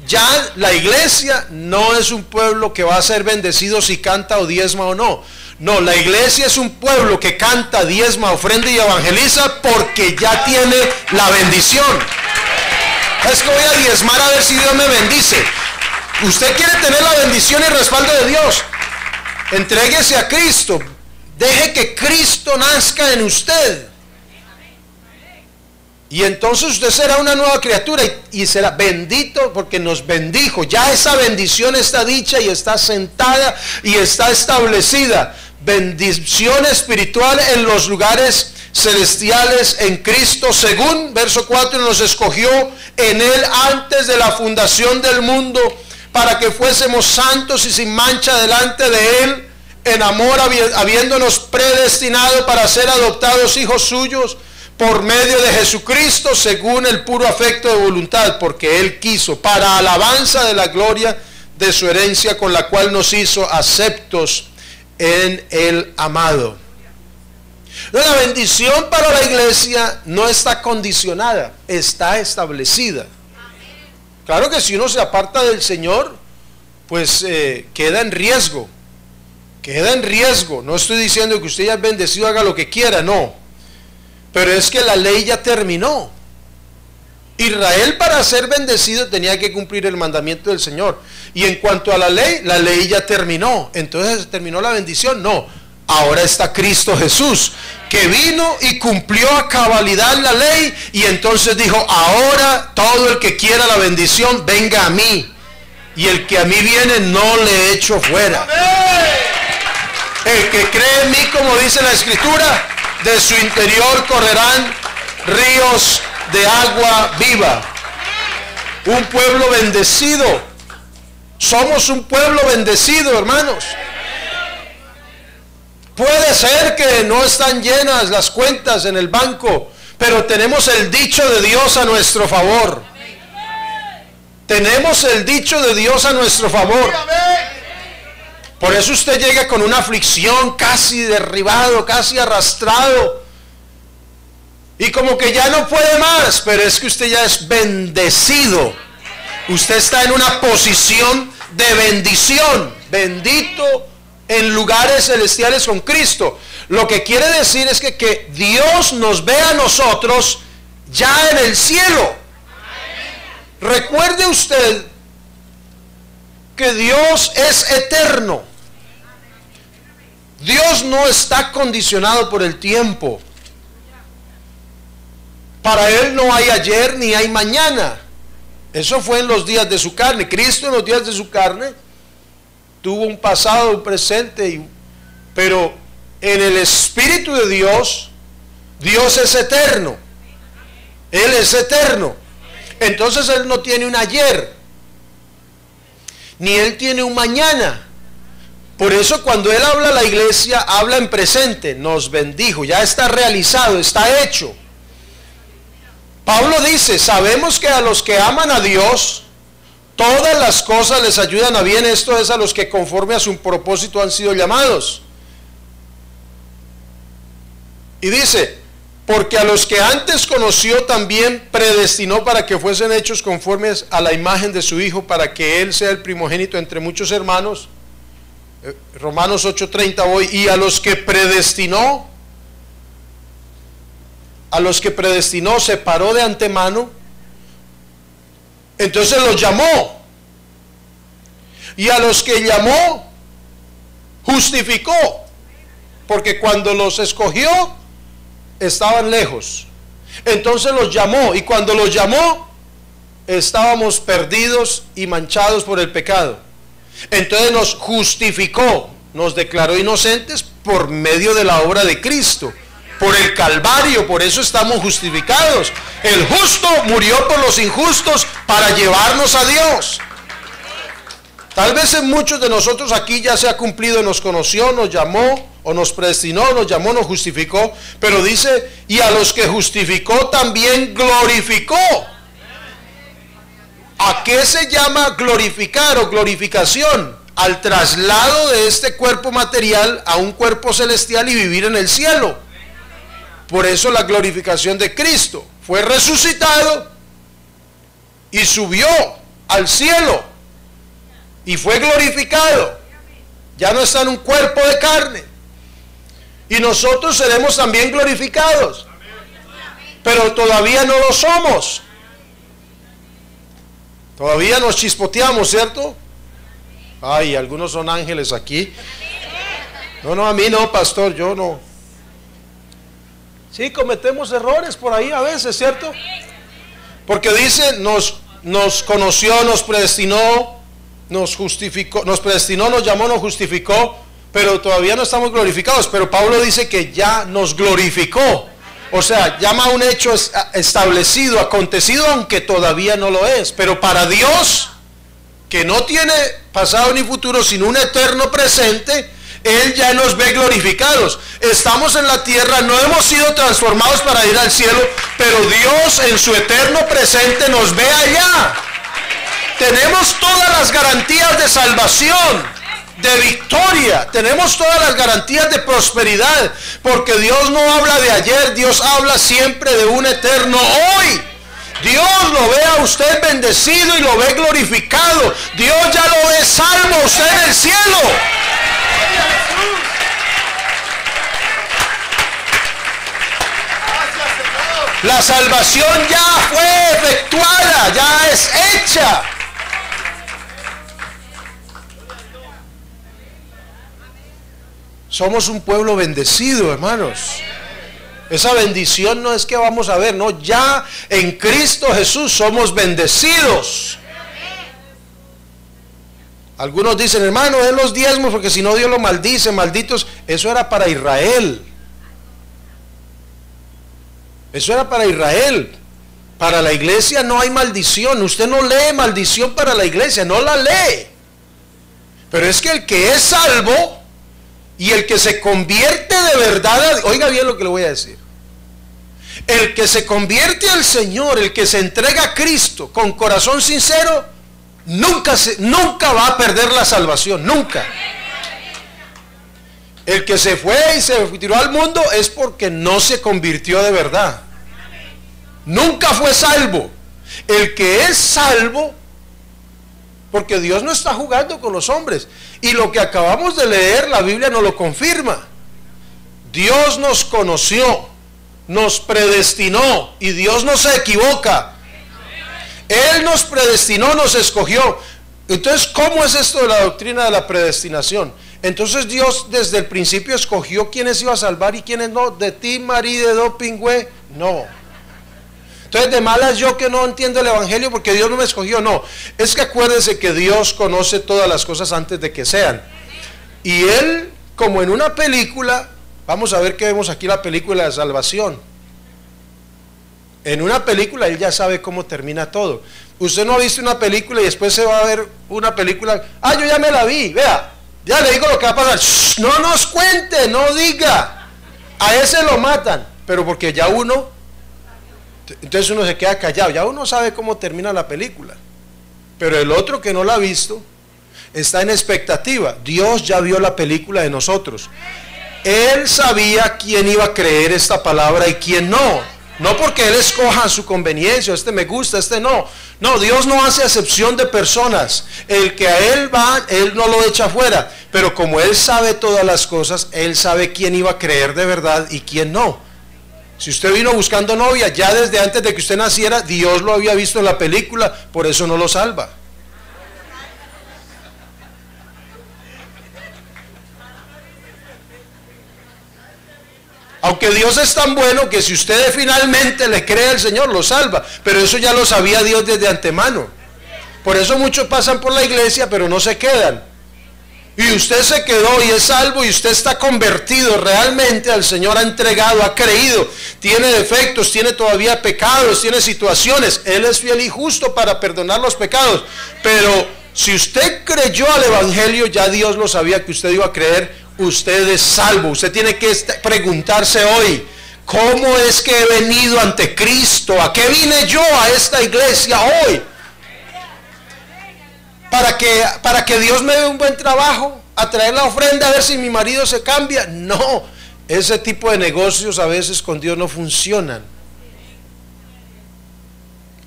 Ya la iglesia no es un pueblo que va a ser bendecido si canta o diezma o no. No, la iglesia es un pueblo que canta, diezma, ofrenda y evangeliza porque ya tiene la bendición. Es que voy a diezmar a ver si Dios me bendice. Usted quiere tener la bendición y el respaldo de Dios, entréguese a Cristo, deje que Cristo nazca en usted, y entonces usted será una nueva criatura y será bendito porque nos bendijo. Ya esa bendición está dicha y está sentada y está establecida. Bendición espiritual en los lugares celestiales en Cristo, según verso 4, nos escogió en Él antes de la fundación del mundo, para que fuésemos santos y sin mancha delante de Él, en amor, habiéndonos predestinado para ser adoptados hijos suyos por medio de Jesucristo, según el puro afecto de voluntad, porque Él quiso, para alabanza de la gloria de su herencia, con la cual nos hizo aceptos en el amado. La bendición para la iglesia no está condicionada, está establecida. Claro que si uno se aparta del Señor, pues queda en riesgo. Queda en riesgo. No estoy diciendo que usted ya es bendecido, haga lo que quiera, no. Pero es que la ley ya terminó. Israel, para ser bendecido, tenía que cumplir el mandamiento del Señor. Y en cuanto a la ley ya terminó. Entonces, ¿terminó la bendición? No. Ahora está Cristo Jesús, que vino y cumplió a cabalidad la ley, y entonces dijo, ahora todo el que quiera la bendición, venga a mí, y el que a mí viene no le echo fuera. El que cree en mí, como dice la Escritura, de su interior correrán ríos de agua viva. Un pueblo bendecido. Somos un pueblo bendecido, hermanos. Puede ser que no están llenas las cuentas en el banco, pero tenemos el dicho de Dios a nuestro favor. Tenemos el dicho de Dios a nuestro favor. Por eso usted llega con una aflicción, casi derribado, casi arrastrado, y como que ya no puede más, pero es que usted ya es bendecido. Usted está en una posición de bendición, bendito en lugares celestiales con Cristo. Lo que quiere decir es que Dios nos ve a nosotros ya en el cielo. Recuerde usted que Dios es eterno. Dios no está condicionado por el tiempo. Para Él no hay ayer ni hay mañana. Eso fue en los días de su carne. Cristo en los días de su carne tuvo un pasado, un presente, pero en el Espíritu de Dios, Dios es eterno. Él es eterno. Entonces Él no tiene un ayer, ni Él tiene un mañana. Por eso cuando Él habla a la iglesia, habla en presente. Nos bendijo, ya está realizado, está hecho. Pablo dice, sabemos que a los que aman a Dios, todas las cosas les ayudan a bien. Esto es a los que conforme a su propósito han sido llamados. Y dice, porque a los que antes conoció también predestinó para que fuesen hechos conformes a la imagen de su Hijo, para que Él sea el primogénito entre muchos hermanos. Romanos 8:30 hoy. Y a los que predestinó, separó de antemano, Entonces los llamó. Y a los que llamó, justificó. Porque cuando los escogió, estaban lejos. Entonces los llamó. Y cuando los llamó, estábamos perdidos y manchados por el pecado. Entonces nos justificó, nos declaró inocentes por medio de la obra de Cristo, por el Calvario. Por eso estamos justificados. El justo murió por los injustos para llevarnos a Dios. Tal vez en muchos de nosotros aquí ya se ha cumplido, nos conoció, nos llamó, o nos predestinó, nos llamó, nos justificó. Pero dice, y a los que justificó también glorificó. ¿A qué se llama glorificar o glorificación? Al traslado de este cuerpo material a un cuerpo celestial y vivir en el cielo. Por eso la glorificación de Cristo. Fue resucitado y subió al cielo y fue glorificado. Ya no está en un cuerpo de carne. Y nosotros seremos también glorificados. Pero todavía no lo somos. Todavía nos chispoteamos, ¿cierto? Ay, algunos son ángeles aquí. No, a mí no, pastor, yo no. Sí, cometemos errores por ahí a veces, ¿cierto? Porque dice, nos conoció, nos predestinó, nos justificó, nos predestinó, nos llamó, nos justificó, pero todavía no estamos glorificados. Pero Pablo dice que ya nos glorificó. O sea, llama a un hecho establecido, acontecido, aunque todavía no lo es. Pero para Dios, que no tiene pasado ni futuro, sino un eterno presente, Él ya nos ve glorificados. Estamos en la tierra, no hemos sido transformados para ir al cielo, pero Dios en su eterno presente nos ve allá. Tenemos todas las garantías de salvación, de victoria, tenemos todas las garantías de prosperidad, porque Dios no habla de ayer, Dios habla siempre de un eterno hoy. Dios lo ve a usted bendecido y lo ve glorificado. Dios ya lo ve salvo a usted en el cielo. La salvación ya fue efectuada, ya es hecha. Somos un pueblo bendecido, hermanos. Esa bendición no es que vamos a ver, no, ya en Cristo Jesús somos bendecidos. Algunos dicen, hermano, den los diezmos porque si no Dios lo maldice, malditos. Eso era para Israel. Eso era para Israel. Para la iglesia no hay maldición. Usted no lee maldición para la iglesia, no la lee. Pero es que el que es salvo y el que se convierte de verdad, oiga bien lo que le voy a decir. El que se convierte al Señor, el que se entrega a Cristo con corazón sincero, nunca va a perder la salvación, nunca. El que se fue y se tiró al mundo es porque no se convirtió de verdad. Nunca fue salvo. El que es salvo, porque Dios no está jugando con los hombres. Y lo que acabamos de leer, la Biblia nos lo confirma. Dios nos conoció, nos predestinó, y Dios no se equivoca. Él nos predestinó, nos escogió. Entonces, ¿cómo es esto de la doctrina de la predestinación? Entonces Dios desde el principio escogió quiénes iba a salvar y quiénes no. De ti, María, de Dopingüe, no. Entonces, de malas yo que no entiendo el evangelio porque Dios no me escogió, no. Es que acuérdense que Dios conoce todas las cosas antes de que sean. Y Él, como en una película, vamos a ver que vemos aquí la película de salvación. En una película Él ya sabe cómo termina todo. Usted no ha visto una película y después se va a ver una película. Ah, yo ya me la vi, vea. Ya le digo lo que va a pasar. Shh, no nos cuente, no diga. A ese lo matan, pero porque ya uno, entonces uno se queda callado, ya uno sabe cómo termina la película. Pero el otro que no la ha visto está en expectativa. Dios ya vio la película de nosotros. Él sabía quién iba a creer esta palabra y quién no. No porque Él escoja a su conveniencia, este me gusta, este no. No, Dios no hace acepción de personas. El que a Él va, Él no lo echa fuera. Pero como Él sabe todas las cosas, Él sabe quién iba a creer de verdad y quién no. Si usted vino buscando novia, ya desde antes de que usted naciera, Dios lo había visto en la película, por eso no lo salva. Aunque Dios es tan bueno que si usted finalmente le cree al Señor, lo salva. Pero eso ya lo sabía Dios desde antemano. Por eso muchos pasan por la iglesia, pero no se quedan. Y usted se quedó y es salvo y usted está convertido realmente al Señor, ha entregado, ha creído, tiene defectos, tiene todavía pecados, tiene situaciones. Él es fiel y justo para perdonar los pecados. Pero si usted creyó al Evangelio, ya Dios lo sabía que usted iba a creer. Usted es salvo. Usted tiene que preguntarse hoy: ¿cómo es que he venido ante Cristo? ¿A qué vine yo a esta iglesia hoy? ¿Para que Dios me dé un buen trabajo? ¿A traer la ofrenda a ver si mi marido se cambia? No, ese tipo de negocios a veces con Dios no funcionan.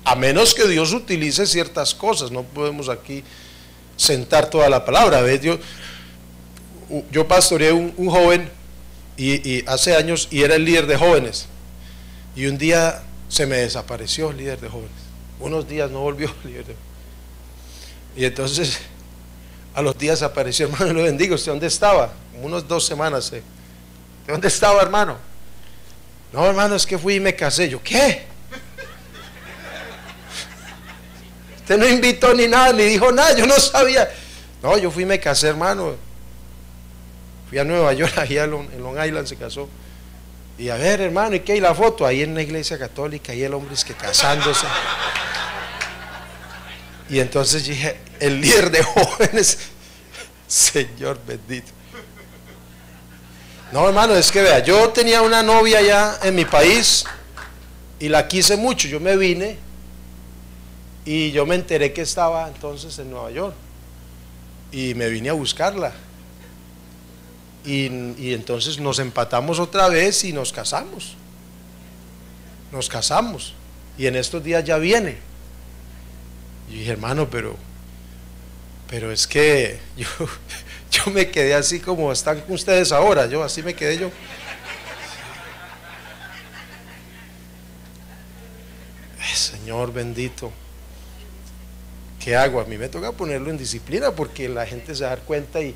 A menos que Dios utilice ciertas cosas. No podemos aquí sentar toda la palabra. ¿Ves? Yo pastoreé un joven y hace años, y era el líder de jóvenes, y un día se me desapareció el líder de jóvenes. Unos días no volvió el líder de jóvenes, y entonces a los días apareció. Hermano, lo bendigo. ¿Usted dónde estaba? Como unas 2 semanas. ¿De dónde estaba, hermano? No, hermano, es que fui y me casé. Yo, ¿qué? Usted no invitó ni nada, ni dijo nada, yo no sabía. No, yo fui y me casé, hermano. Fui a Nueva York, allá en Long Island se casó. Y a ver, hermano, ¿y qué? ¿Y la foto? Ahí en una iglesia católica, ahí el hombre es que casándose. Y entonces dije, el líder de jóvenes, Señor bendito. No, hermano, es que vea, yo tenía una novia allá en mi país y la quise mucho. Yo me vine y yo me enteré que estaba entonces en Nueva York y me vine a buscarla. Y entonces nos empatamos otra vez y nos casamos. Nos casamos. Y en estos días ya viene. Y dije, hermano, pero es que yo me quedé así como están ustedes ahora. Yo así me quedé yo. Señor bendito, ¿qué hago? A mí me toca ponerlo en disciplina porque la gente se da cuenta y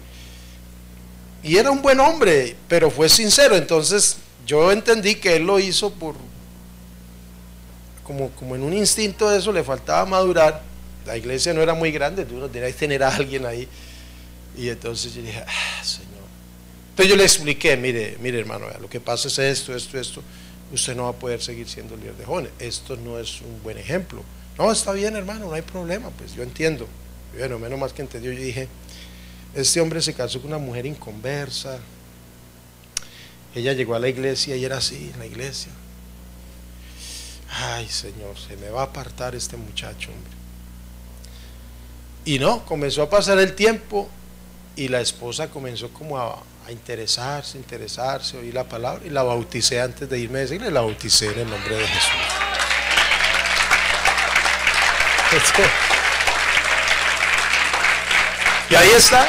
era un buen hombre, pero fue sincero. Entonces yo entendí que él lo hizo por como en un instinto de eso, le faltaba madurar. La iglesia no era muy grande, uno tenía que tener a alguien ahí. Y entonces yo dije, Señor. Entonces yo le expliqué, mire hermano, lo que pasa es esto. Usted no va a poder seguir siendo líder de jóvenes. Esto no es un buen ejemplo. No, está bien, hermano, no hay problema. Pues yo entiendo. Bueno, menos más que entendió. Yo dije, este hombre se casó con una mujer inconversa. Ella llegó a la iglesia y era así en la iglesia. Ay, Señor, se me va a apartar este muchacho, hombre. Y no, comenzó a pasar el tiempo y la esposa comenzó como a interesarse, oí la palabra y la bauticé antes de irme a decirle, la bauticé en el nombre de Jesús. Y ahí está.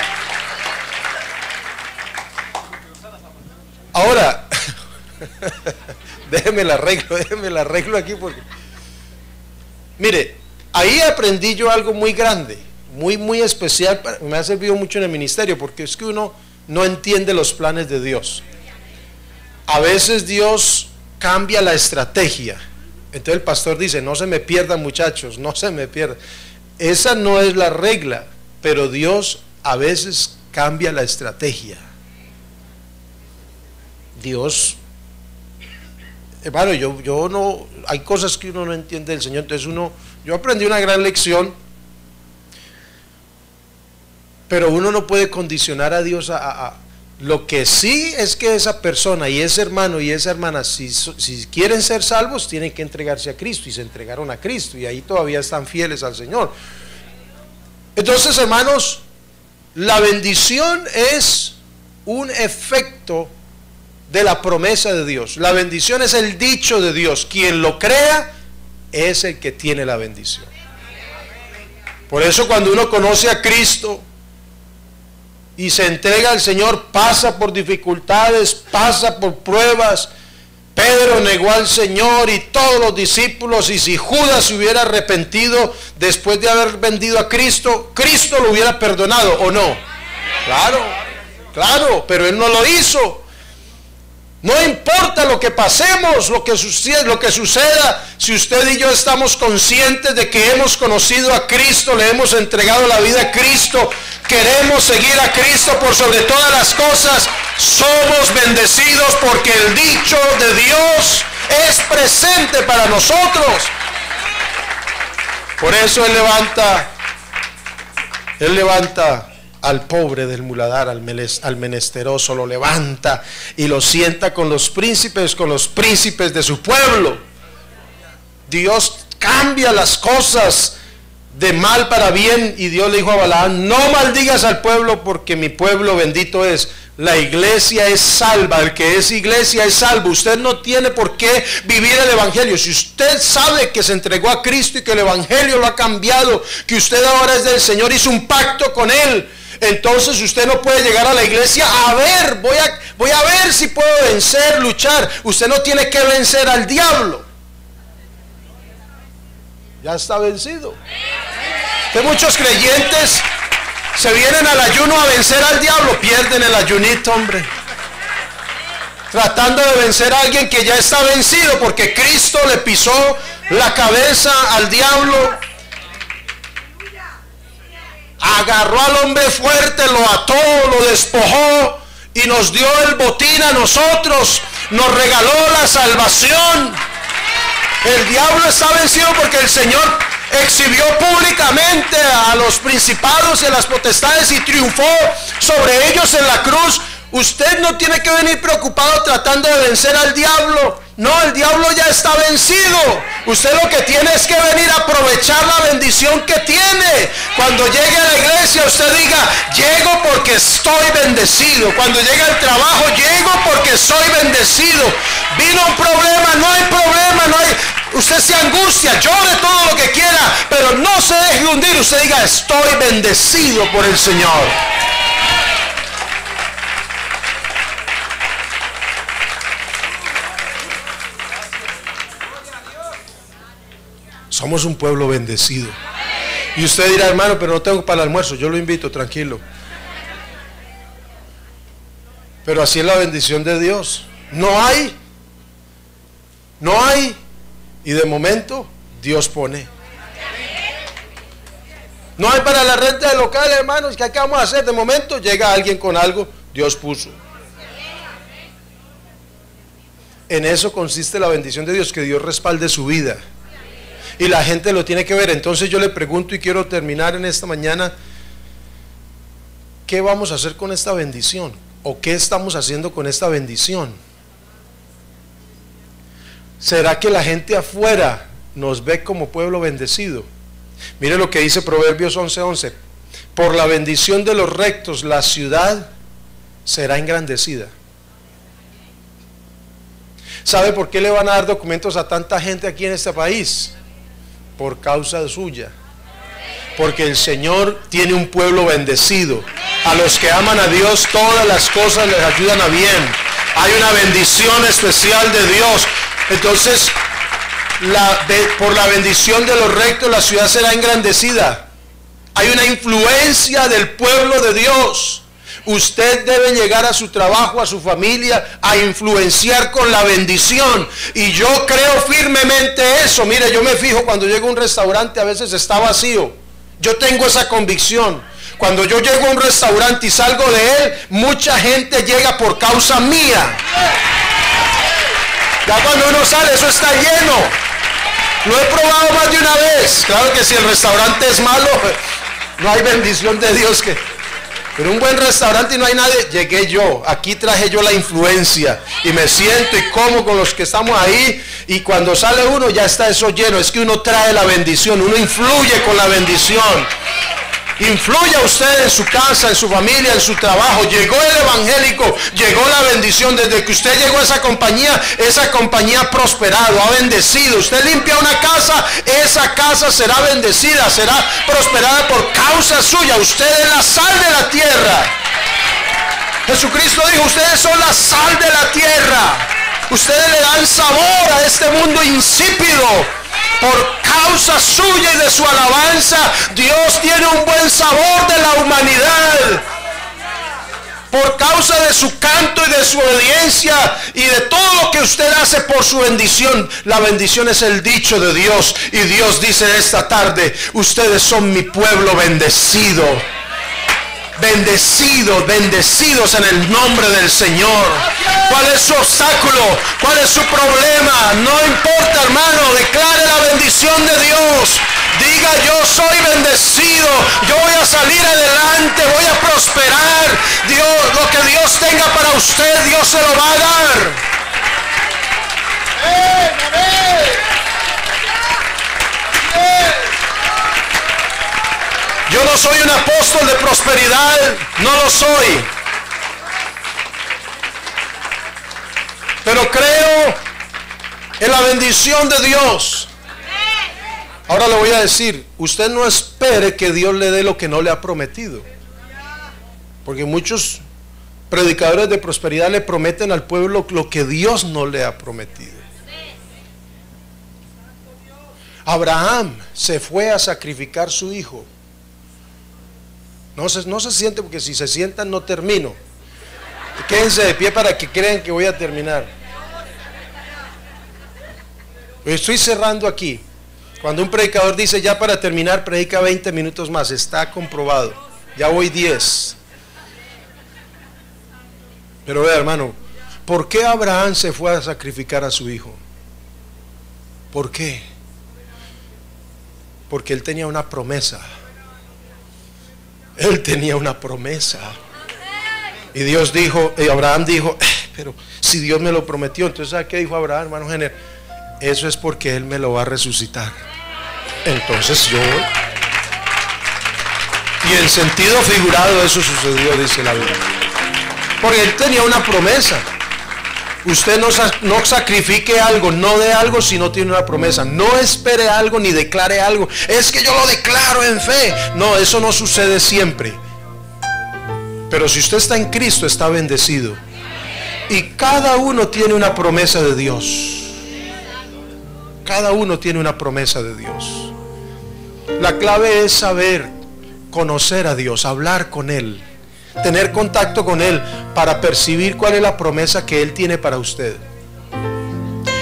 Ahora, déjeme la arreglo aquí porque, mire, ahí aprendí yo algo muy grande, muy especial, me ha servido mucho en el ministerio, porque es que uno no entiende los planes de Dios. A veces Dios cambia la estrategia. Entonces el pastor dice, no se me pierdan, muchachos, no se me pierdan. Esa no es la regla, pero Dios a veces cambia la estrategia. Dios, hermano, yo no, hay cosas que uno no entiende del Señor. Entonces yo aprendí una gran lección, pero uno no puede condicionar a Dios a lo que sí es que esa persona y ese hermano y esa hermana, si quieren ser salvos, tienen que entregarse a Cristo, y se entregaron a Cristo, y ahí todavía están fieles al Señor. Entonces, hermanos, la bendición es un efecto de la promesa de Dios. La bendición es el dicho de Dios. Quien lo crea es el que tiene la bendición. Por eso cuando uno conoce a Cristo y se entrega al Señor, pasa por dificultades, pasa por pruebas, Pedro negó al Señor y todos los discípulos, y si Judas se hubiera arrepentido después de haber vendido a Cristo, Cristo lo hubiera perdonado, ¿o no? Claro, claro, pero Él no lo hizo. No importa lo que pasemos, lo que suceda, si usted y yo estamos conscientes de que hemos conocido a Cristo, le hemos entregado la vida a Cristo, queremos seguir a Cristo por sobre todas las cosas, somos bendecidos porque el dicho de Dios es presente para nosotros. Por eso Él levanta al pobre del muladar, al menesteroso, lo levanta y lo sienta con los príncipes de su pueblo. Dios cambia las cosas de mal para bien, y Dios le dijo a Balaam: no maldigas al pueblo, porque mi pueblo bendito es. La iglesia es salva, el que es iglesia es salvo. Usted no tiene por qué vivir el evangelio. Si usted sabe que se entregó a Cristo y que el evangelio lo ha cambiado, que usted ahora es del Señor, hizo un pacto con Él, entonces usted no puede llegar a la iglesia a ver, voy a ver si puedo vencer, luchar. Usted no tiene que vencer al diablo. Ya está vencido. Que muchos creyentes se vienen al ayuno a vencer al diablo, pierden el ayunito, hombre. Tratando de vencer a alguien que ya está vencido, porque Cristo le pisó la cabeza al diablo. Agarró al hombre fuerte, lo ató, lo despojó y nos dio el botín a nosotros. Nos regaló la salvación. El diablo está vencido porque el Señor exhibió públicamente a los principados y a las potestades y triunfó sobre ellos en la cruz. Usted no tiene que venir preocupado tratando de vencer al diablo. No, el diablo ya está vencido. Usted lo que tiene es que venir a aprovechar la bendición que tiene. Cuando llegue a la iglesia, usted diga: llego porque estoy bendecido. Cuando llegue al trabajo, llego porque soy bendecido. Vino un problema, no hay problema, no hay... Usted se angustia, llore todo lo que quiera, pero no se deje hundir. Usted diga: estoy bendecido por el Señor. Somos un pueblo bendecido. Y usted dirá: hermano, pero no tengo para el almuerzo. Yo lo invito, tranquilo. Pero así es la bendición de Dios. No hay. Y de momento Dios pone. No hay para la renta de locales, hermanos. ¿Qué vamos a hacer? De momento llega alguien con algo. Dios puso. En eso consiste la bendición de Dios, que Dios respalde su vida. Y la gente lo tiene que ver. Entonces yo le pregunto, y quiero terminar en esta mañana: ¿qué vamos a hacer con esta bendición? ¿O qué estamos haciendo con esta bendición? ¿Será que la gente afuera nos ve como pueblo bendecido? Mire lo que dice Proverbios 11:11: por la bendición de los rectos la ciudad será engrandecida. ¿Sabe por qué le van a dar documentos a tanta gente aquí en este país? Por causa suya. Porque el Señor tiene un pueblo bendecido. A los que aman a Dios, todas las cosas les ayudan a bien. Hay una bendición especial de Dios. Entonces, por la bendición de los rectos la ciudad será engrandecida. Hay una influencia del pueblo de Dios. Usted debe llegar a su trabajo, a su familia, a influenciar con la bendición. Y yo creo firmemente eso. Mire, yo me fijo cuando llego a un restaurante, a veces está vacío. Yo tengo esa convicción. Cuando yo llego a un restaurante y salgo de él, mucha gente llega por causa mía. Ya cuando uno sale, eso está lleno. Lo he probado más de una vez. Claro que si el restaurante es malo, no hay bendición de Dios que... Pero un buen restaurante y no hay nadie, llegué yo, aquí traje yo la influencia y me siento y como con los que estamos ahí, y cuando sale uno ya está eso lleno. Es que uno trae la bendición, uno influye con la bendición. Influya usted en su casa, en su familia, en su trabajo. Llegó el evangélico, llegó la bendición. Desde que usted llegó a esa compañía ha prosperado, ha bendecido. Usted limpia una casa, esa casa será bendecida, será prosperada por causa suya. Usted es la sal de la tierra. Jesucristo dijo: ustedes son la sal de la tierra. Ustedes le dan sabor a este mundo insípido. Por causa suya y de su alabanza, Dios tiene un buen sabor de la humanidad. Por causa de su canto y de su obediencia y de todo lo que usted hace por su bendición. La bendición es el dicho de Dios. Y Dios dice esta tarde: ustedes son mi pueblo bendecido. Bendecidos, bendecidos en el nombre del Señor. ¿Cuál es su obstáculo? ¿Cuál es su problema? No importa, hermano, declare la bendición de Dios. Diga: yo soy bendecido, yo voy a salir adelante, voy a prosperar. Dios, lo que Dios tenga para usted, Dios se lo va a dar. Yo no soy un apóstol de prosperidad, no lo soy. Pero creo en la bendición de Dios. Ahora le voy a decir, usted no espere que Dios le dé lo que no le ha prometido. Porque muchos predicadores de prosperidad le prometen al pueblo lo que Dios no le ha prometido. Abraham se fue a sacrificar su hijo. No se siente, porque si se sientan no termino. Quédense de pie para que crean que voy a terminar. Estoy cerrando aquí. Cuando un predicador dice ya para terminar, predica 20 minutos más. Está comprobado. Ya voy 10. Pero vea, hermano, ¿por qué Abraham se fue a sacrificar a su hijo? ¿Por qué? Porque él tenía una promesa. Él tenía una promesa. Y Dios dijo, Abraham dijo, pero si Dios me lo prometió, entonces ¿sabe qué dijo Abraham, hermano Jenner? Eso es porque Él me lo va a resucitar. Entonces yo voy. Y en sentido figurado eso sucedió, dice la Biblia. Porque Él tenía una promesa. Usted no sacrifique algo, no dé algo si no tiene una promesa. No espere algo ni declare algo. Es que yo lo declaro en fe. No, eso no sucede siempre. Pero si usted está en Cristo, está bendecido. Y cada uno tiene una promesa de Dios. Cada uno tiene una promesa de Dios. La clave es saber, conocer a Dios, hablar con Él, tener contacto con Él para percibir cuál es la promesa que Él tiene para usted.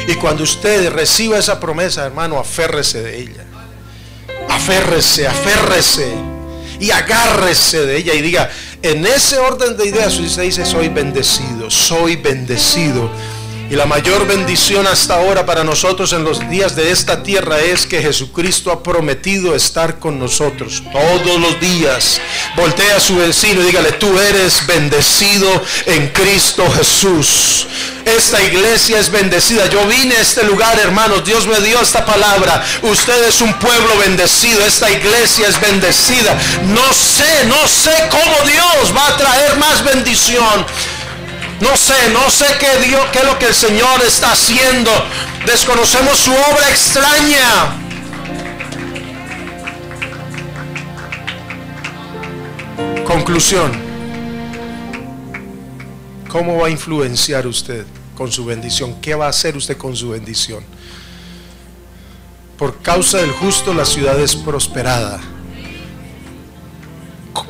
Y cuando usted reciba esa promesa, hermano, aférrese de ella. Aférrese, aférrese y agárrese de ella y diga, en ese orden de ideas usted dice, soy bendecido, soy bendecido. Y la mayor bendición hasta ahora para nosotros en los días de esta tierra es que Jesucristo ha prometido estar con nosotros todos los días. Voltea a su vecino y dígale, tú eres bendecido en Cristo Jesús. Esta iglesia es bendecida. Yo vine a este lugar, hermanos, Dios me dio esta palabra. Usted es un pueblo bendecido. Esta iglesia es bendecida. No sé cómo Dios va a traer más bendición. No sé qué es lo que el Señor está haciendo. Desconocemos su obra extraña. Conclusión. ¿Cómo va a influenciar usted con su bendición? ¿Qué va a hacer usted con su bendición? Por causa del justo la ciudad es prosperada.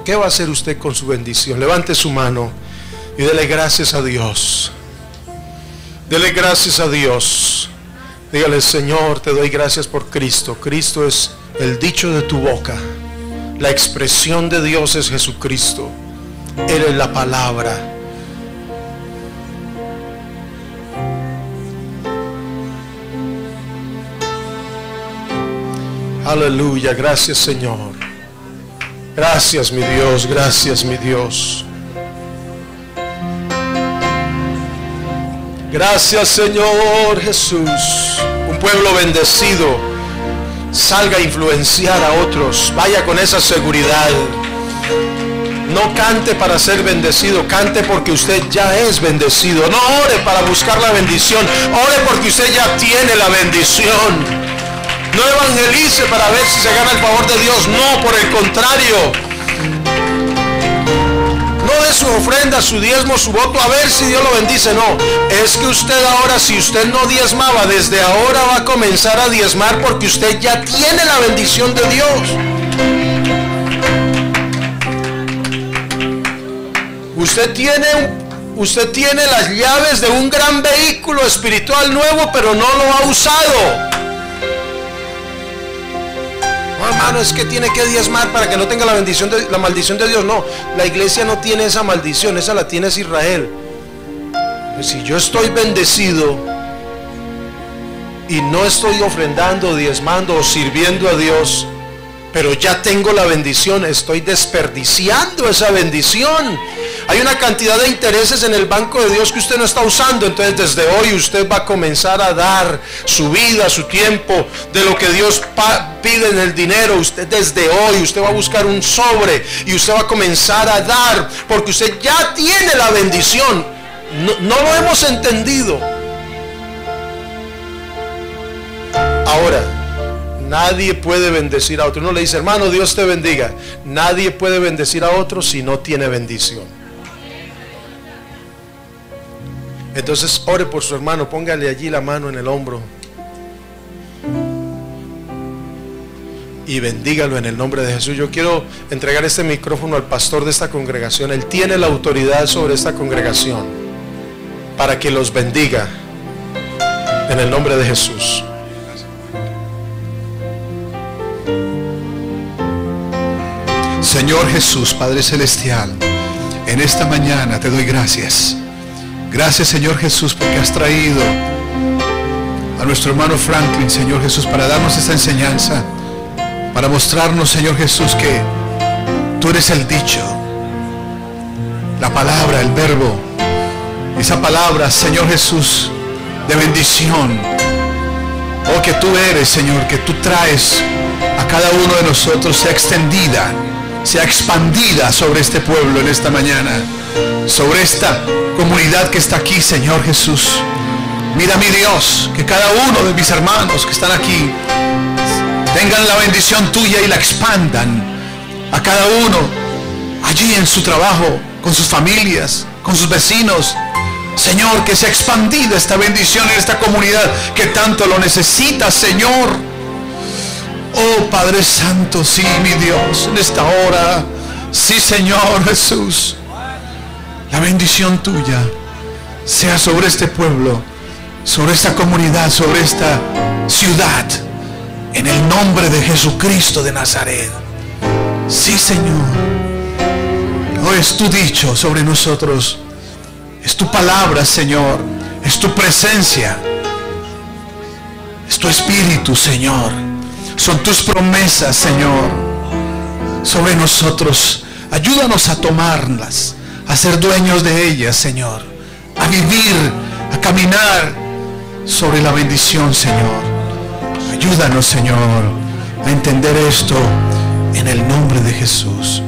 ¿Qué va a hacer usted con su bendición? Levante su mano y dele gracias a Dios. Dele gracias a Dios. Dígale, Señor, te doy gracias por Cristo. Cristo es el dicho de tu boca. La expresión de Dios es Jesucristo. Él es la palabra. Aleluya, gracias Señor. Gracias mi Dios, gracias mi Dios. Gracias Señor Jesús. Un pueblo bendecido salga a influenciar a otros. Vaya con esa seguridad. No cante para ser bendecido, cante porque usted ya es bendecido. No ore para buscar la bendición, ore porque usted ya tiene la bendición. No evangelice para ver si se gana el favor de Dios. No, por el contrario. No de su ofrenda, su diezmo, su voto, a ver si Dios lo bendice. No, es que usted ahora, si usted no diezmaba, desde ahora va a comenzar a diezmar, porque usted ya tiene la bendición de Dios. Usted tiene las llaves de un gran vehículo espiritual nuevo, pero no lo ha usado. No, hermano, es que tiene que diezmar para que no tenga la maldición de Dios. No, la iglesia no tiene esa maldición, esa la tiene Israel. Si yo estoy bendecido y no estoy ofrendando, diezmando o sirviendo a Dios, pero ya tengo la bendición, estoy desperdiciando esa bendición. Hay una cantidad de intereses en el banco de Dios que usted no está usando. Entonces desde hoy usted va a comenzar a dar su vida, su tiempo, de lo que Dios pide en el dinero. Usted desde hoy, usted va a buscar un sobre y usted va a comenzar a dar, porque usted ya tiene la bendición. No lo hemos entendido. Ahora, nadie puede bendecir a otro. Uno le dice, hermano, Dios te bendiga. Nadie puede bendecir a otro si no tiene bendición. Entonces ore por su hermano, póngale allí la mano en el hombro y bendígalo en el nombre de Jesús. Yo quiero entregar este micrófono al pastor de esta congregación. Él tiene la autoridad sobre esta congregación para que los bendiga en el nombre de Jesús. Señor Jesús, Padre Celestial, en esta mañana te doy gracias. Gracias, Señor Jesús, porque has traído a nuestro hermano Franklin, Señor Jesús, para darnos esta enseñanza, para mostrarnos, Señor Jesús, que tú eres el dicho, la palabra, el verbo, esa palabra, Señor Jesús, de bendición. Oh, que tú eres, Señor, que tú traes a cada uno de nosotros, sea extendida, sea expandida sobre este pueblo en esta mañana, sobre esta comunidad que está aquí, Señor Jesús. Mira, mi Dios, que cada uno de mis hermanos que están aquí tengan la bendición tuya y la expandan a cada uno allí en su trabajo, con sus familias, con sus vecinos. Señor, que sea expandida esta bendición en esta comunidad que tanto lo necesita, Señor. Oh Padre Santo, sí, mi Dios, en esta hora, sí, Señor Jesús, la bendición tuya sea sobre este pueblo, sobre esta comunidad, sobre esta ciudad, en el nombre de Jesucristo de Nazaret. Sí, Señor. Oh, es tu dicho sobre nosotros, es tu palabra, Señor, es tu presencia, es tu espíritu, Señor, son tus promesas, Señor, sobre nosotros. Ayúdanos a tomarlas, a ser dueños de ellas, Señor, a vivir, a caminar sobre la bendición, Señor. Ayúdanos, Señor, a entender esto en el nombre de Jesús.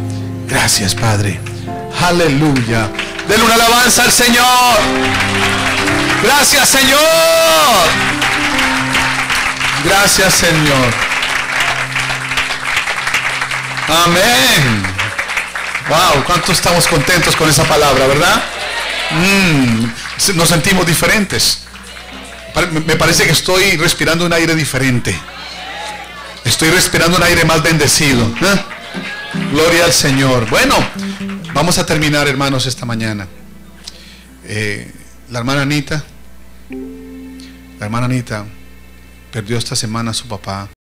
Gracias, Padre. Aleluya. Denle una alabanza al Señor. Gracias, Señor. Gracias, Señor. Amén. Wow, cuánto estamos contentos con esa palabra, ¿verdad? Nos sentimos diferentes. Me parece que estoy respirando un aire diferente. Estoy respirando un aire más bendecido. Gloria al Señor. Bueno, vamos a terminar, hermanos, esta mañana. La hermana Anita perdió esta semana a su papá.